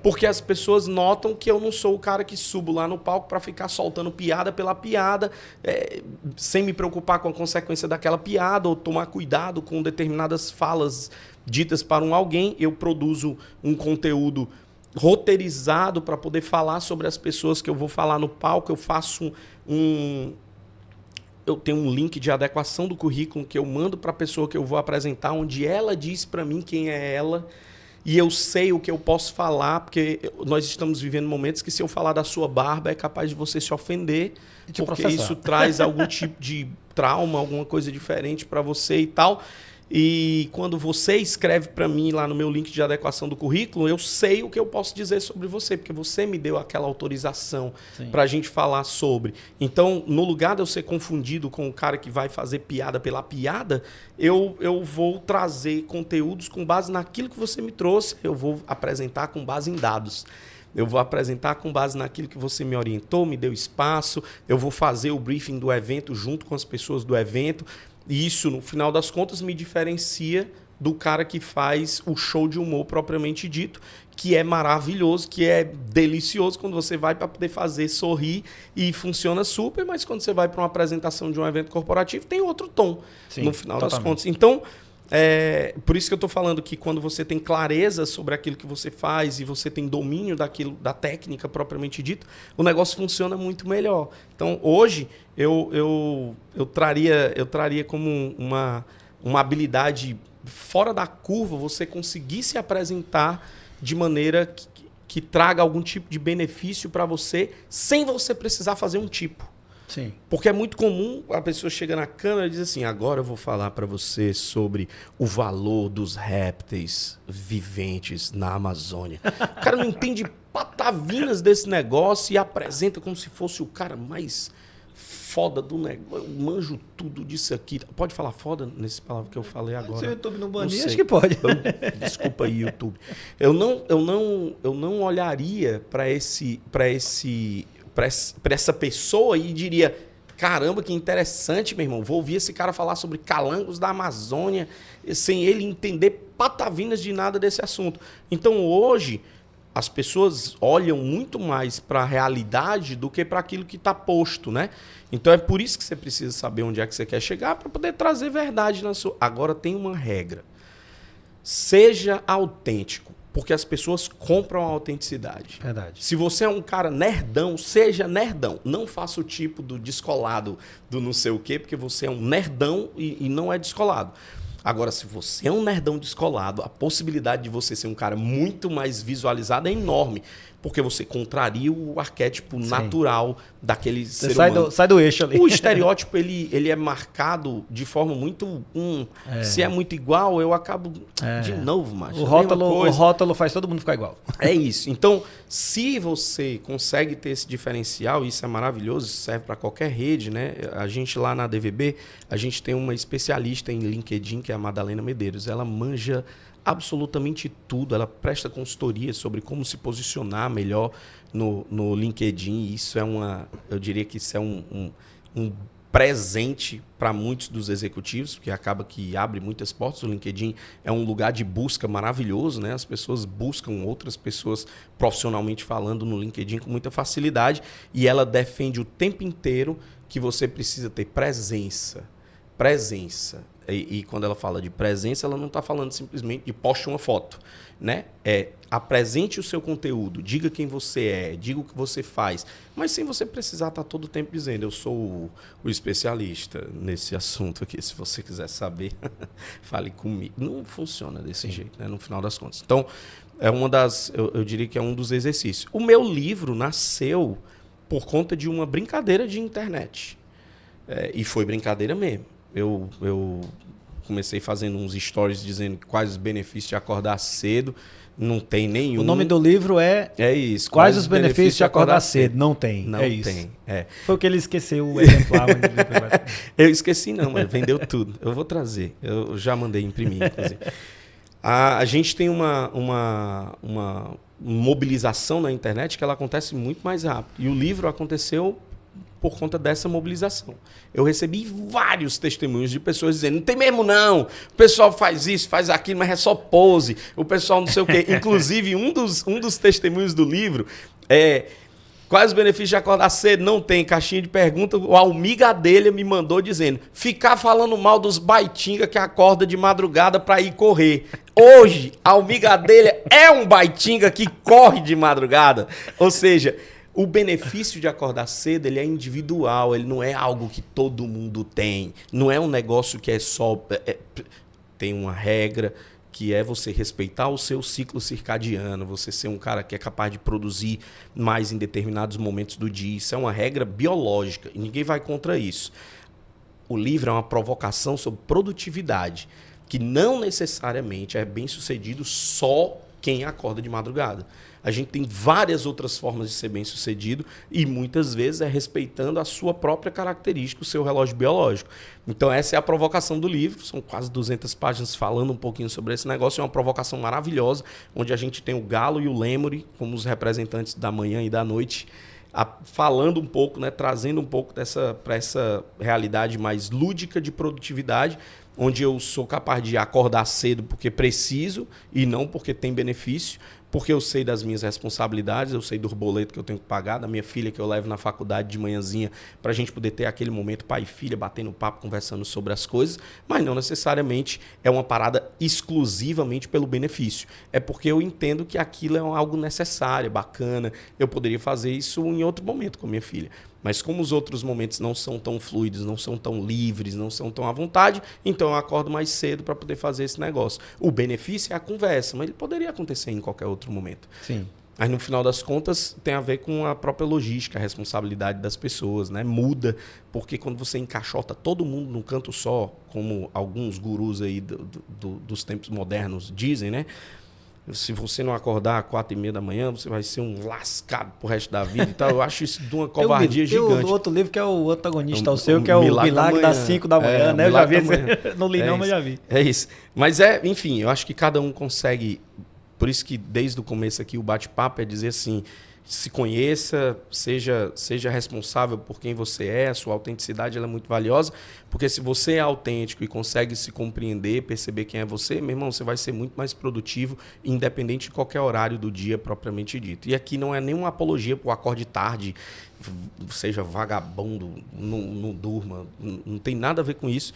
Speaker 3: Porque as pessoas notam que eu não sou o cara que subo lá no palco para ficar soltando piada pela piada, sem me preocupar com a consequência daquela piada ou tomar cuidado com determinadas falas ditas para alguém. Eu produzo um conteúdo roteirizado para poder falar sobre as pessoas que eu vou falar no palco. Eu faço eu tenho um link de adequação do currículo que eu mando para a pessoa que eu vou apresentar, onde ela diz para mim quem é ela, e eu sei o que eu posso falar, porque nós estamos vivendo momentos que se eu falar da sua barba é capaz de você se ofender, porque isso traz algum tipo de trauma, alguma coisa diferente para você e tal. E quando você escreve para mim lá no meu link de adequação do currículo, eu sei o que eu posso dizer sobre você, porque você me deu aquela autorização para a gente falar sobre. Então, no lugar de eu ser confundido com o cara que vai fazer piada pela piada, eu vou trazer conteúdos com base naquilo que você me trouxe, eu vou apresentar com base em dados. Eu vou apresentar com base naquilo que você me orientou, me deu espaço, eu vou fazer o briefing do evento junto com as pessoas do evento. E isso, no final das contas, me diferencia do cara que faz o show de humor propriamente dito, que é maravilhoso, que é delicioso quando você vai para poder fazer sorrir e funciona super, mas quando você vai para uma apresentação de um evento corporativo tem outro tom, no final das contas. Então, por isso que eu estou falando que quando você tem clareza sobre aquilo que você faz e você tem domínio daquilo, da técnica propriamente dito, o negócio funciona muito melhor. Então, hoje, eu traria como uma habilidade fora da curva você conseguir se apresentar de maneira que traga algum tipo de benefício para você sem você precisar fazer um tipo.
Speaker 2: Sim.
Speaker 3: Porque é muito comum a pessoa chega na câmera e diz assim, agora eu vou falar para você sobre o valor dos répteis viventes na Amazônia. O cara não entende patavinas desse negócio e apresenta como se fosse o cara mais foda do negócio. Eu manjo tudo disso aqui. Pode falar foda nessa palavra que eu falei agora?
Speaker 2: Se o YouTube não banir, acho que pode.
Speaker 3: Desculpa aí, YouTube. Eu não olharia para essa pessoa e diria, caramba, que interessante, meu irmão. Vou ouvir esse cara falar sobre calangos da Amazônia sem ele entender patavinas de nada desse assunto. Então, hoje, as pessoas olham muito mais para a realidade do que para aquilo que está posto, né? Então, é por isso que você precisa saber onde é que você quer chegar para poder trazer verdade na sua... Agora, tem uma regra. Seja autêntico. Porque as pessoas compram a autenticidade.
Speaker 2: Verdade.
Speaker 3: Se você é um cara nerdão, seja nerdão. Não faça o tipo do descolado do não sei o quê, porque você é um nerdão e não é descolado. Agora, se você é um nerdão descolado, a possibilidade de você ser um cara muito mais visualizado é enorme. Porque você contraria o arquétipo natural daquele ser humano.
Speaker 2: Sai do eixo ali.
Speaker 3: O estereótipo, ele é marcado de forma muito... Se é muito igual, eu acabo... De novo, macho.
Speaker 2: O rótulo faz todo mundo ficar igual.
Speaker 3: É isso. Então, se você consegue ter esse diferencial, isso é maravilhoso, isso serve para qualquer rede, né? A gente lá na DVB, a gente tem uma especialista em LinkedIn, que é a Madalena Medeiros. Ela manja absolutamente tudo, ela presta consultoria sobre como se posicionar melhor no LinkedIn. Isso é eu diria que isso é um presente para muitos dos executivos, porque acaba que abre muitas portas. O LinkedIn é um lugar de busca maravilhoso, né? As pessoas buscam outras pessoas profissionalmente falando no LinkedIn com muita facilidade, e ela defende o tempo inteiro que você precisa ter presença. E quando ela fala de presença, ela não está falando simplesmente de poste uma foto, né? Apresente o seu conteúdo, diga quem você é, diga o que você faz, mas sem você precisar estar todo o tempo dizendo, eu sou o especialista nesse assunto aqui, se você quiser saber, fale comigo. Não funciona desse jeito, né? No final das contas. Então, eu diria que é um dos exercícios. O meu livro nasceu por conta de uma brincadeira de internet. E foi brincadeira mesmo. Eu comecei fazendo uns stories dizendo quais os benefícios de acordar cedo. Não tem nenhum.
Speaker 2: O nome do livro é
Speaker 3: isso.
Speaker 2: Quais os benefícios de acordar cedo? Não tem.
Speaker 3: Não
Speaker 2: tem.
Speaker 3: Isso.
Speaker 2: Foi o que ele esqueceu o exemplar.
Speaker 3: Eu esqueci não, mas vendeu tudo. Eu vou trazer. Eu já mandei imprimir, inclusive. A gente tem uma mobilização na internet que ela acontece muito mais rápido. E o livro aconteceu por conta dessa mobilização. Eu recebi vários testemunhos de pessoas dizendo, não tem mesmo não, o pessoal faz isso, faz aquilo, mas é só pose, o pessoal não sei o quê. Inclusive, um dos testemunhos do livro quais os benefícios de acordar cedo? Não tem, caixinha de pergunta, o Almiga dele me mandou dizendo, ficar falando mal dos baitinga que acorda de madrugada para ir correr. Hoje, a Almiga dele é um baitinga que corre de madrugada. Ou seja, o benefício de acordar cedo, ele é individual, ele não é algo que todo mundo tem. Não é um negócio que é só... tem uma regra que é você respeitar o seu ciclo circadiano, você ser um cara que é capaz de produzir mais em determinados momentos do dia. Isso é uma regra biológica e ninguém vai contra isso. O livro é uma provocação sobre produtividade, que não necessariamente é bem sucedido só quem acorda de madrugada. A gente tem várias outras formas de ser bem-sucedido e muitas vezes é respeitando a sua própria característica, o seu relógio biológico. Então essa é a provocação do livro, são quase 200 páginas falando um pouquinho sobre esse negócio, é uma provocação maravilhosa, onde a gente tem o Galo e o Lemuri como os representantes da manhã e da noite, falando um pouco, né, trazendo um pouco para essa realidade mais lúdica de produtividade, onde eu sou capaz de acordar cedo porque preciso e não porque tem benefício, porque eu sei das minhas responsabilidades, eu sei do boleto que eu tenho que pagar, da minha filha que eu levo na faculdade de manhãzinha para a gente poder ter aquele momento pai e filha, batendo papo, conversando sobre as coisas, mas não necessariamente é uma parada exclusivamente pelo benefício. É porque eu entendo que aquilo é algo necessário, bacana, eu poderia fazer isso em outro momento com a minha filha. Mas como os outros momentos não são tão fluidos, não são tão livres, não são tão à vontade, então eu acordo mais cedo para poder fazer esse negócio. O benefício é a conversa, mas ele poderia acontecer em qualquer outro momento.
Speaker 2: Sim.
Speaker 3: Mas no final das contas tem a ver com a própria logística, a responsabilidade das pessoas, né? Muda, porque quando você encaixota todo mundo num canto só, como alguns gurus aí dos tempos modernos dizem, né? Se você não acordar às 4h30 da manhã, você vai ser um lascado pro resto da vida e tal. Eu acho isso de uma covardia gigante.
Speaker 2: Tem outro livro que é o antagonista ao seu, que é o Milagre das 5 da manhã, né? Eu já vi, não li não, mas já vi.
Speaker 3: É isso. Mas enfim, eu acho que cada um consegue. Por isso que desde o começo aqui o bate-papo é dizer assim, se conheça, seja responsável por quem você é, a sua autenticidade ela é muito valiosa, porque se você é autêntico e consegue se compreender, perceber quem é você, meu irmão, você vai ser muito mais produtivo, independente de qualquer horário do dia propriamente dito. E aqui não é nenhuma apologia para o acorde tarde, seja vagabundo, não durma, não tem nada a ver com isso.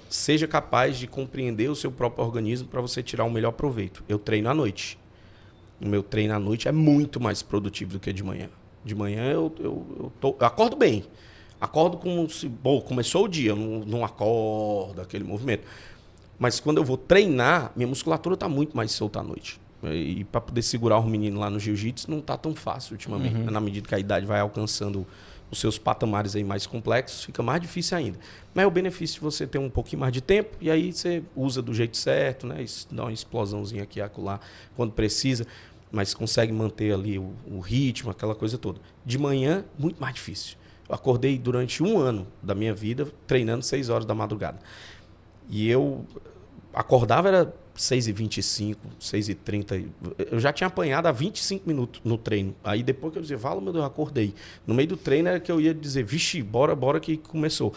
Speaker 3: Seja capaz de compreender o seu próprio organismo para você tirar o melhor proveito. Eu treino à noite. O meu treino à noite é muito mais produtivo do que de manhã. De manhã eu acordo bem. Acordo como se... Bom, começou o dia, eu não acordo, aquele movimento. Mas quando eu vou treinar, minha musculatura está muito mais solta à noite. E para poder segurar o menino lá no jiu-jitsu não está tão fácil ultimamente. Na medida que a idade vai alcançando os seus patamares aí mais complexos, fica mais difícil ainda. Mas é o benefício de você ter um pouquinho mais de tempo e aí você usa do jeito certo, né? Dá uma explosãozinha aqui e acolá quando precisa, mas consegue manter ali o ritmo, aquela coisa toda. De manhã, muito mais difícil. Eu acordei durante 1 ano da minha vida treinando 6 horas da madrugada. E eu acordava, era 6h25, 6h30. Eu já tinha apanhado há 25 minutos no treino. Aí depois que eu dizia, meu Deus, eu acordei. No meio do treino era que eu ia dizer, vixe, bora que começou.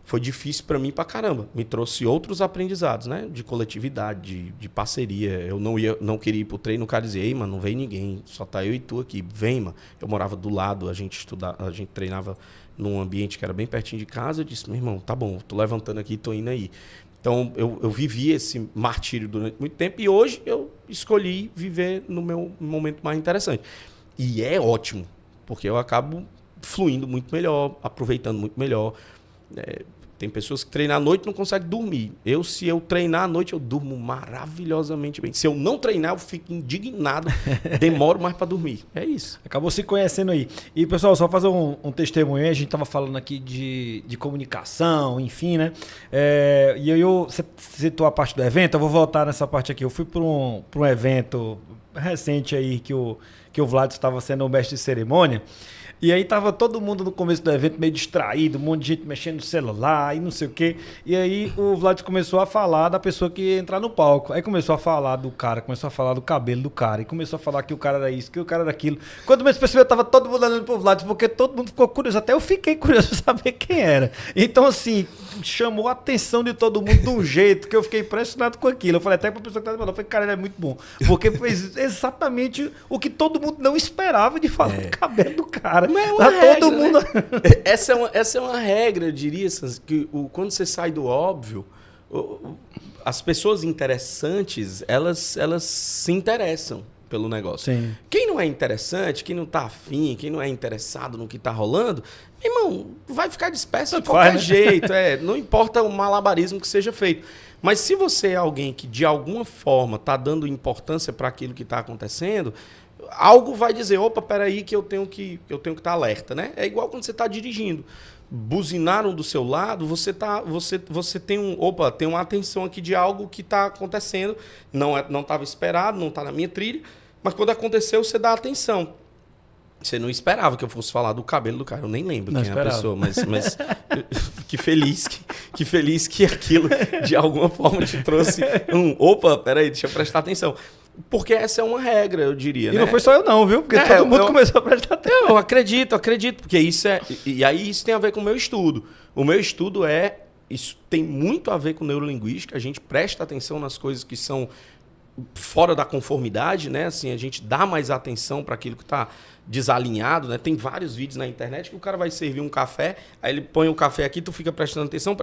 Speaker 3: Foi difícil para mim pra caramba. Me trouxe outros aprendizados, né? De coletividade, de parceria. Eu não queria ir pro treino, o cara dizia, ei, mano, não vem ninguém, só tá eu e tu aqui. Vem, mano. Eu morava do lado, a gente treinava num ambiente que era bem pertinho de casa. Eu disse, meu irmão, tá bom, tô levantando aqui, tô indo aí. Então, eu vivi esse martírio durante muito tempo e hoje eu escolhi viver no meu momento mais interessante. E é ótimo, porque eu acabo fluindo muito melhor, aproveitando muito melhor. Tem pessoas que treinam à noite e não conseguem dormir. Se eu treinar à noite, eu durmo maravilhosamente bem. Se eu não treinar, eu fico indignado, demoro mais para dormir. É isso.
Speaker 2: Acabou se conhecendo aí. E, pessoal, só fazer um testemunho. A gente estava falando aqui de comunicação, enfim, né? Você citou a parte do evento, eu vou voltar nessa parte aqui. Eu fui para um evento recente aí que o Vlad estava sendo o mestre de cerimônia. E aí tava todo mundo no começo do evento meio distraído, um monte de gente mexendo no celular e não sei o quê. E aí o Vlad começou a falar da pessoa que ia entrar no palco. Aí começou a falar do cara, começou a falar do cabelo do cara. E começou a falar que o cara era isso, que o cara era aquilo. Quando eu percebi, tava todo mundo olhando pro Vlad, porque todo mundo ficou curioso. Até eu fiquei curioso pra saber quem era. Então, assim, chamou a atenção de todo mundo de um jeito que eu fiquei impressionado com aquilo. Eu falei até pra pessoa que tava falando, eu falei, cara, ele é muito bom. Porque fez exatamente o que todo mundo não esperava de falar do cabelo do cara.
Speaker 3: Mas é uma regra, todo mundo... né? Essa é uma regra, eu diria, que quando você sai do óbvio, as pessoas interessantes, elas se interessam pelo negócio.
Speaker 2: Sim.
Speaker 3: Quem não é interessante, quem não tá afim, quem não é interessado no que tá rolando, irmão, vai ficar disperso de qualquer jeito. Não importa o malabarismo que seja feito. Mas se você é alguém que de alguma forma tá dando importância para aquilo que está acontecendo, algo vai dizer, opa, peraí que eu tenho que estar alerta, né? É igual quando você está dirigindo. Buzinaram do seu lado, você tem tem uma atenção aqui de algo que está acontecendo, não estava esperado, não está na minha trilha, mas quando aconteceu, você dá atenção. Você não esperava que eu fosse falar do cabelo do cara, eu nem lembro quem é a pessoa, mas que feliz que aquilo de alguma forma te trouxe opa, peraí, deixa eu prestar atenção. Porque essa é uma regra, eu diria.
Speaker 2: E não foi só eu não, viu? Porque todo mundo começou a prestar atenção.
Speaker 3: Eu acredito, porque isso e aí isso tem a ver com o meu estudo. O meu estudo isso tem muito a ver com neurolinguística, a gente presta atenção nas coisas que são fora da conformidade, né? Assim, a gente dá mais atenção para aquilo que está desalinhado, né? Tem vários vídeos na internet que o cara vai servir um café, aí ele põe o café aqui, tu fica prestando atenção,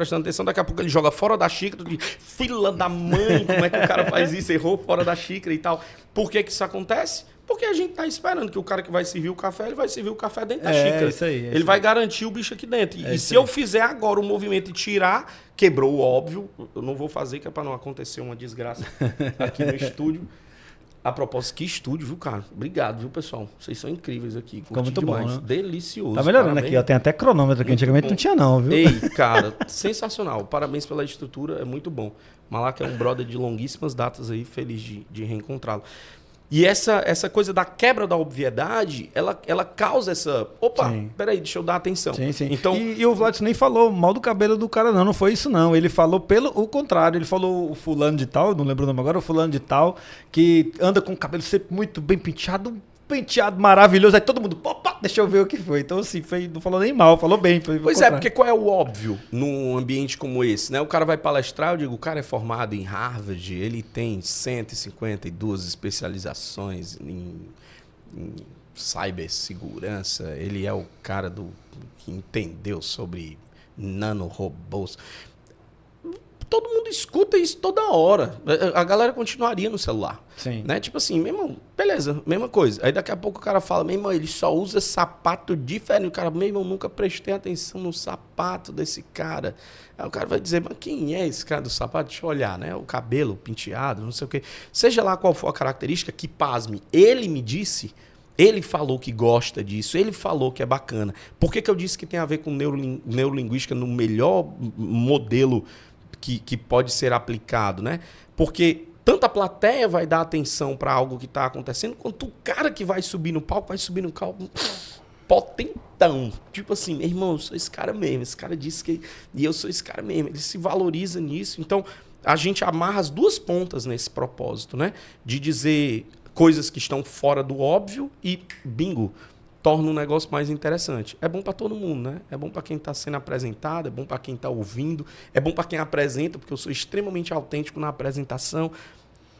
Speaker 3: daqui a pouco ele joga fora da xícara, tu diz, fila da mãe, como é que o cara faz isso? Errou fora da xícara e tal. Por que isso acontece? Porque a gente tá esperando que o cara que vai servir o café, ele vai servir o café dentro da xícara.
Speaker 2: Isso aí,
Speaker 3: ele vai garantir o bicho aqui dentro. E se eu fizer agora o movimento e tirar, quebrou o óbvio, eu não vou fazer, que é para não acontecer uma desgraça aqui no estúdio. A propósito, que estúdio, viu, cara? Obrigado, viu, pessoal? Vocês são incríveis aqui.
Speaker 2: Ficou muito
Speaker 3: demais.
Speaker 2: bom, né?
Speaker 3: Delicioso.
Speaker 2: Tá melhorando
Speaker 3: parabéns.
Speaker 2: aqui, ó. Tem até cronômetro aqui. Antigamente não tinha, não, viu?
Speaker 3: Ei, cara, sensacional. Parabéns pela estrutura, é muito bom. Malaca é um brother de longuíssimas datas aí, feliz de reencontrá-lo. E essa coisa da quebra da obviedade, ela causa essa... Opa,
Speaker 2: Sim.
Speaker 3: peraí, deixa eu dar atenção.
Speaker 2: Sim, sim.
Speaker 3: Então,
Speaker 2: E o Vladson nem falou mal do cabelo do cara, não. Não foi isso, não. Ele falou pelo o contrário. Ele falou o fulano de tal, não lembro o nome agora, o fulano de tal, que anda com o cabelo sempre muito bem penteado, um penteado maravilhoso. Aí todo mundo, opa, deixa eu ver o que foi. Então, assim, não falou nem mal, falou bem.
Speaker 3: Pois é, porque qual é o óbvio num ambiente como esse, né? O cara vai palestrar, eu digo, o cara é formado em Harvard, ele tem 152 especializações em cibersegurança, ele é o cara que entendeu sobre nanorobôs. Todo mundo escuta isso toda hora. A galera continuaria no celular.
Speaker 2: Sim.
Speaker 3: Né? Tipo assim, meu irmão, beleza, mesma coisa. Aí daqui a pouco o cara fala, meu irmão, ele só usa sapato diferente. O cara, meu irmão, nunca prestei atenção no sapato desse cara. Aí o cara vai dizer, mas quem é esse cara do sapato? Deixa eu olhar, né? O cabelo penteado, não sei o quê. Seja lá qual for a característica, que pasme, ele me disse, ele falou que gosta disso, ele falou que é bacana. Por que eu disse que tem a ver com neurolinguística no melhor modelo que pode ser aplicado, né? Porque tanto a plateia vai dar atenção para algo que está acontecendo, quanto o cara que vai subir no palco, potentão. Tipo assim, meu irmão, eu sou esse cara mesmo. Esse cara disse que... E eu sou esse cara mesmo. Ele se valoriza nisso. Então, a gente amarra as duas pontas nesse propósito, né? De dizer coisas que estão fora do óbvio e, bingo, torna um negócio mais interessante. É bom para todo mundo, né? É bom para quem está sendo apresentado, é bom para quem está ouvindo, é bom para quem apresenta, porque eu sou extremamente autêntico na apresentação.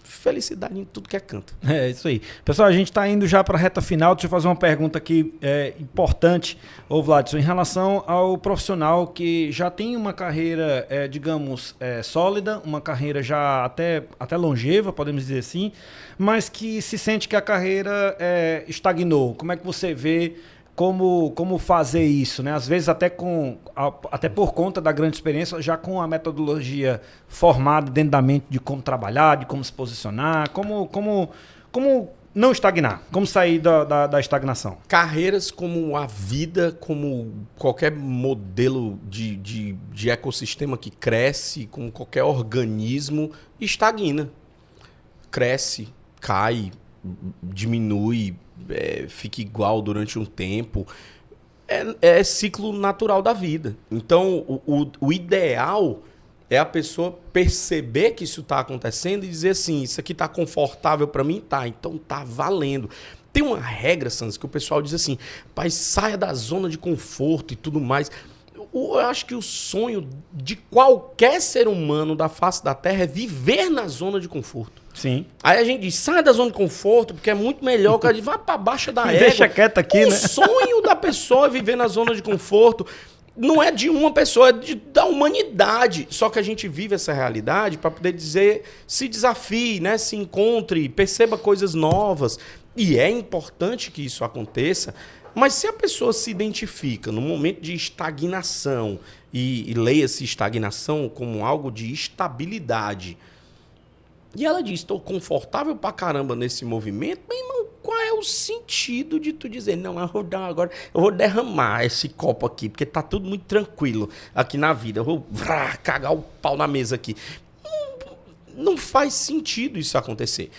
Speaker 3: Felicidade em tudo que é canto.
Speaker 2: É isso aí. Pessoal, a gente está indo já para a reta final. Deixa eu fazer uma pergunta aqui importante, ô Vladson, em relação ao profissional que já tem uma carreira, digamos, sólida, uma carreira já até longeva, podemos dizer assim, mas que se sente que a carreira estagnou. Como é que você vê como fazer isso, né? Às vezes até por conta da grande experiência, já com a metodologia formada dentro da mente de como trabalhar, de como se posicionar, como não estagnar, como sair da estagnação.
Speaker 3: Carreiras como a vida, como qualquer modelo de ecossistema que cresce, como qualquer organismo, estagna. Cresce, cai, diminui, fica igual durante um tempo. É ciclo natural da vida. Então, o ideal é a pessoa perceber que isso está acontecendo e dizer assim, isso aqui está confortável para mim? Tá, então tá valendo. Tem uma regra, Sans, que o pessoal diz assim, pai, saia da zona de conforto e tudo mais. Eu acho que o sonho de qualquer ser humano da face da Terra é viver na zona de conforto.
Speaker 2: Sim.
Speaker 3: Aí a gente diz, sai da zona de conforto, porque é muito melhor. O cara diz, vai pra baixa da égua.
Speaker 2: Deixa quieto aqui,
Speaker 3: o
Speaker 2: né?
Speaker 3: sonho da pessoa é viver na zona de conforto. Não é de uma pessoa, é da humanidade. Só que a gente vive essa realidade para poder dizer, se desafie, né? Se encontre, perceba coisas novas. E é importante que isso aconteça. Mas se a pessoa se identifica no momento de estagnação, e leia-se estagnação como algo de estabilidade, e ela diz, estou confortável pra caramba nesse movimento, meu irmão, qual é o sentido de tu dizer, não, eu vou derramar esse copo aqui, porque tá tudo muito tranquilo aqui na vida, eu vou cagar o pau na mesa aqui. Não faz sentido isso acontecer.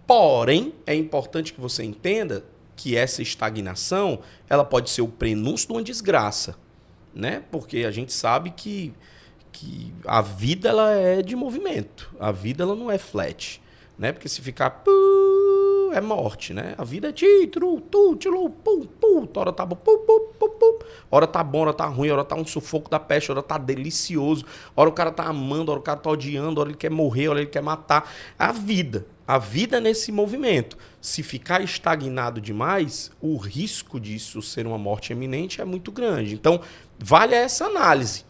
Speaker 3: Porém, é importante que você entenda que essa estagnação, ela pode ser o prenúncio de uma desgraça, né? Porque a gente sabe que a vida ela é de movimento, a vida ela não é flat, né? Porque se ficar é morte, né? A vida é tora tá bom, Hora tá bom, hora tá ruim, hora tá um sufoco da peste, hora tá delicioso. Hora o cara tá amando, hora o cara tá odiando, hora ele quer morrer, hora ele quer matar. A vida é nesse movimento. Se ficar estagnado demais, o risco disso ser uma morte iminente é muito grande. Então, vale essa análise.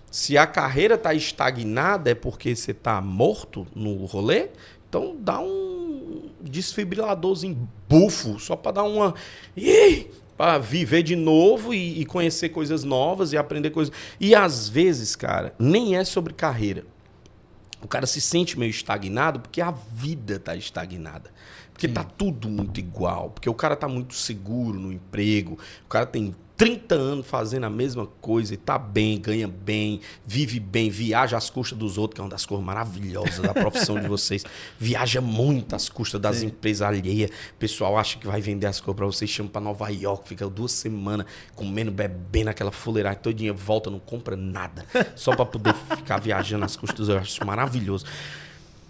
Speaker 3: Se a carreira está estagnada é porque você está morto no rolê, então dá um desfibriladorzinho bufo, só para dar uma... para viver de novo e conhecer coisas novas e aprender coisas... E às vezes, cara, nem é sobre carreira. O cara se sente meio estagnado porque a vida está estagnada. Porque tá tudo muito igual. Porque o cara tá muito seguro no emprego. O cara tem 30 anos fazendo a mesma coisa e tá bem, ganha bem, vive bem, viaja às custas dos outros, que é uma das coisas maravilhosas da profissão de vocês. Viaja muito às custas das empresas alheias. O pessoal acha que vai vender as coisas pra vocês, chama pra Nova York, fica 2 semanas comendo, bebendo aquela fuleiragem todinha, volta, não compra nada. Só pra poder ficar viajando às custas dos outros. Eu acho maravilhoso.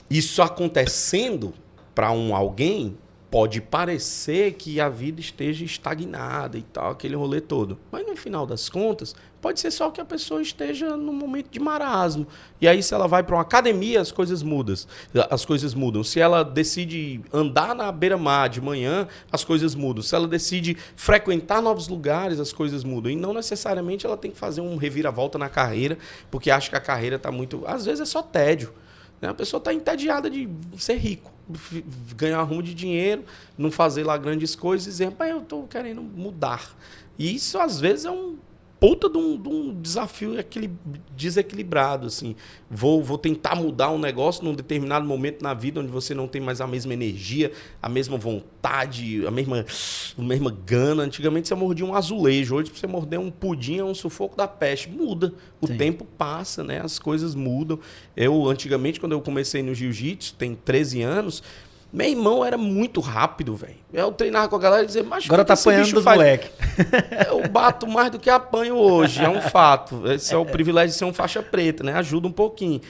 Speaker 3: Isso acontecendo para alguém, pode parecer que a vida esteja estagnada e tal, aquele rolê todo. Mas no final das contas, pode ser só que a pessoa esteja num momento de marasmo. E aí, se ela vai para uma academia, as coisas mudam. Se ela decide andar na beira-mar de manhã, as coisas mudam. Se ela decide frequentar novos lugares, as coisas mudam. E não necessariamente ela tem que fazer um reviravolta na carreira, porque acha que a carreira está muito... Às vezes é só tédio. A pessoa está entediada de ser rico, ganhar um rumo de dinheiro, não fazer lá grandes coisas e dizer, rapaz, eu estou querendo mudar. E isso, às vezes, é um puta de um desafio desequilibrado. Assim. Vou tentar mudar um negócio num determinado momento na vida onde você não tem mais a mesma energia, a mesma vontade, a mesma gana. Antigamente você mordia um azulejo, hoje você morder um pudim é um sufoco da peste. Muda, o tempo passa, né? As coisas mudam. Antigamente, quando eu comecei no jiu-jitsu, tem 13 anos... Meu irmão era muito rápido, velho. Eu treinava com a galera e dizia, mas
Speaker 2: agora tá apanhando dos moleque.
Speaker 3: Eu bato mais do que apanho hoje, é um fato. Esse é o privilégio de ser um faixa preta, né? Ajuda um pouquinho.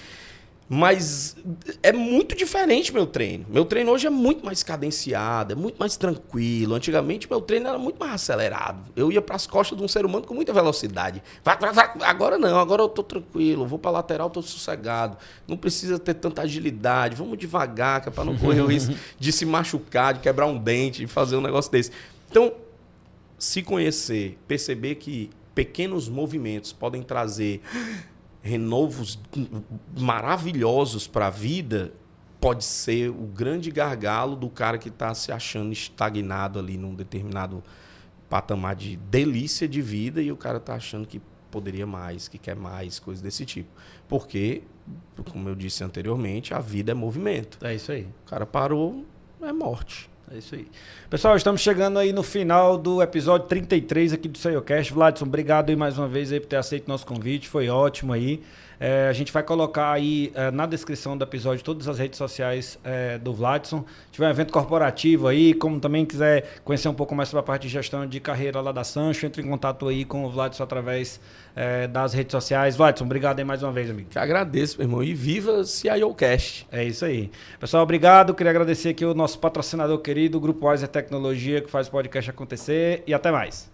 Speaker 3: Mas é muito diferente meu treino. Meu treino hoje é muito mais cadenciado, é muito mais tranquilo. Antigamente meu treino era muito mais acelerado. Eu ia para as costas de um ser humano com muita velocidade. Vai. Agora não, agora eu tô tranquilo. Vou para lateral, tô sossegado. Não precisa ter tanta agilidade. Vamos devagar, que é para não correr o risco de se machucar, de quebrar um dente, de fazer um negócio desse. Então, se conhecer, perceber que pequenos movimentos podem trazer renovos maravilhosos para a vida, pode ser o grande gargalo do cara que está se achando estagnado ali num determinado patamar de delícia de vida e o cara está achando que poderia mais, que quer mais, coisas desse tipo. Porque, como eu disse anteriormente, a vida é movimento.
Speaker 2: É isso aí.
Speaker 3: O cara parou, é morte.
Speaker 2: É isso aí. Pessoal, estamos chegando aí no final do episódio 33 aqui do SEIOcast. Vladson, obrigado aí mais uma vez aí por ter aceito nosso convite, foi ótimo aí. A gente vai colocar aí na descrição do episódio todas as redes sociais do Vladson. Se tiver um evento corporativo aí, como também quiser conhecer um pouco mais sobre a parte de gestão de carreira lá da Sancho, entre em contato aí com o Vladson através das redes sociais. Vladson, obrigado aí mais uma vez, amigo.
Speaker 3: Que agradeço, meu irmão. E viva SEIOcast.
Speaker 2: É isso aí. Pessoal, obrigado. Queria agradecer aqui o nosso patrocinador querido, o Grupo Wiser Tecnologia, que faz o podcast acontecer. E até mais.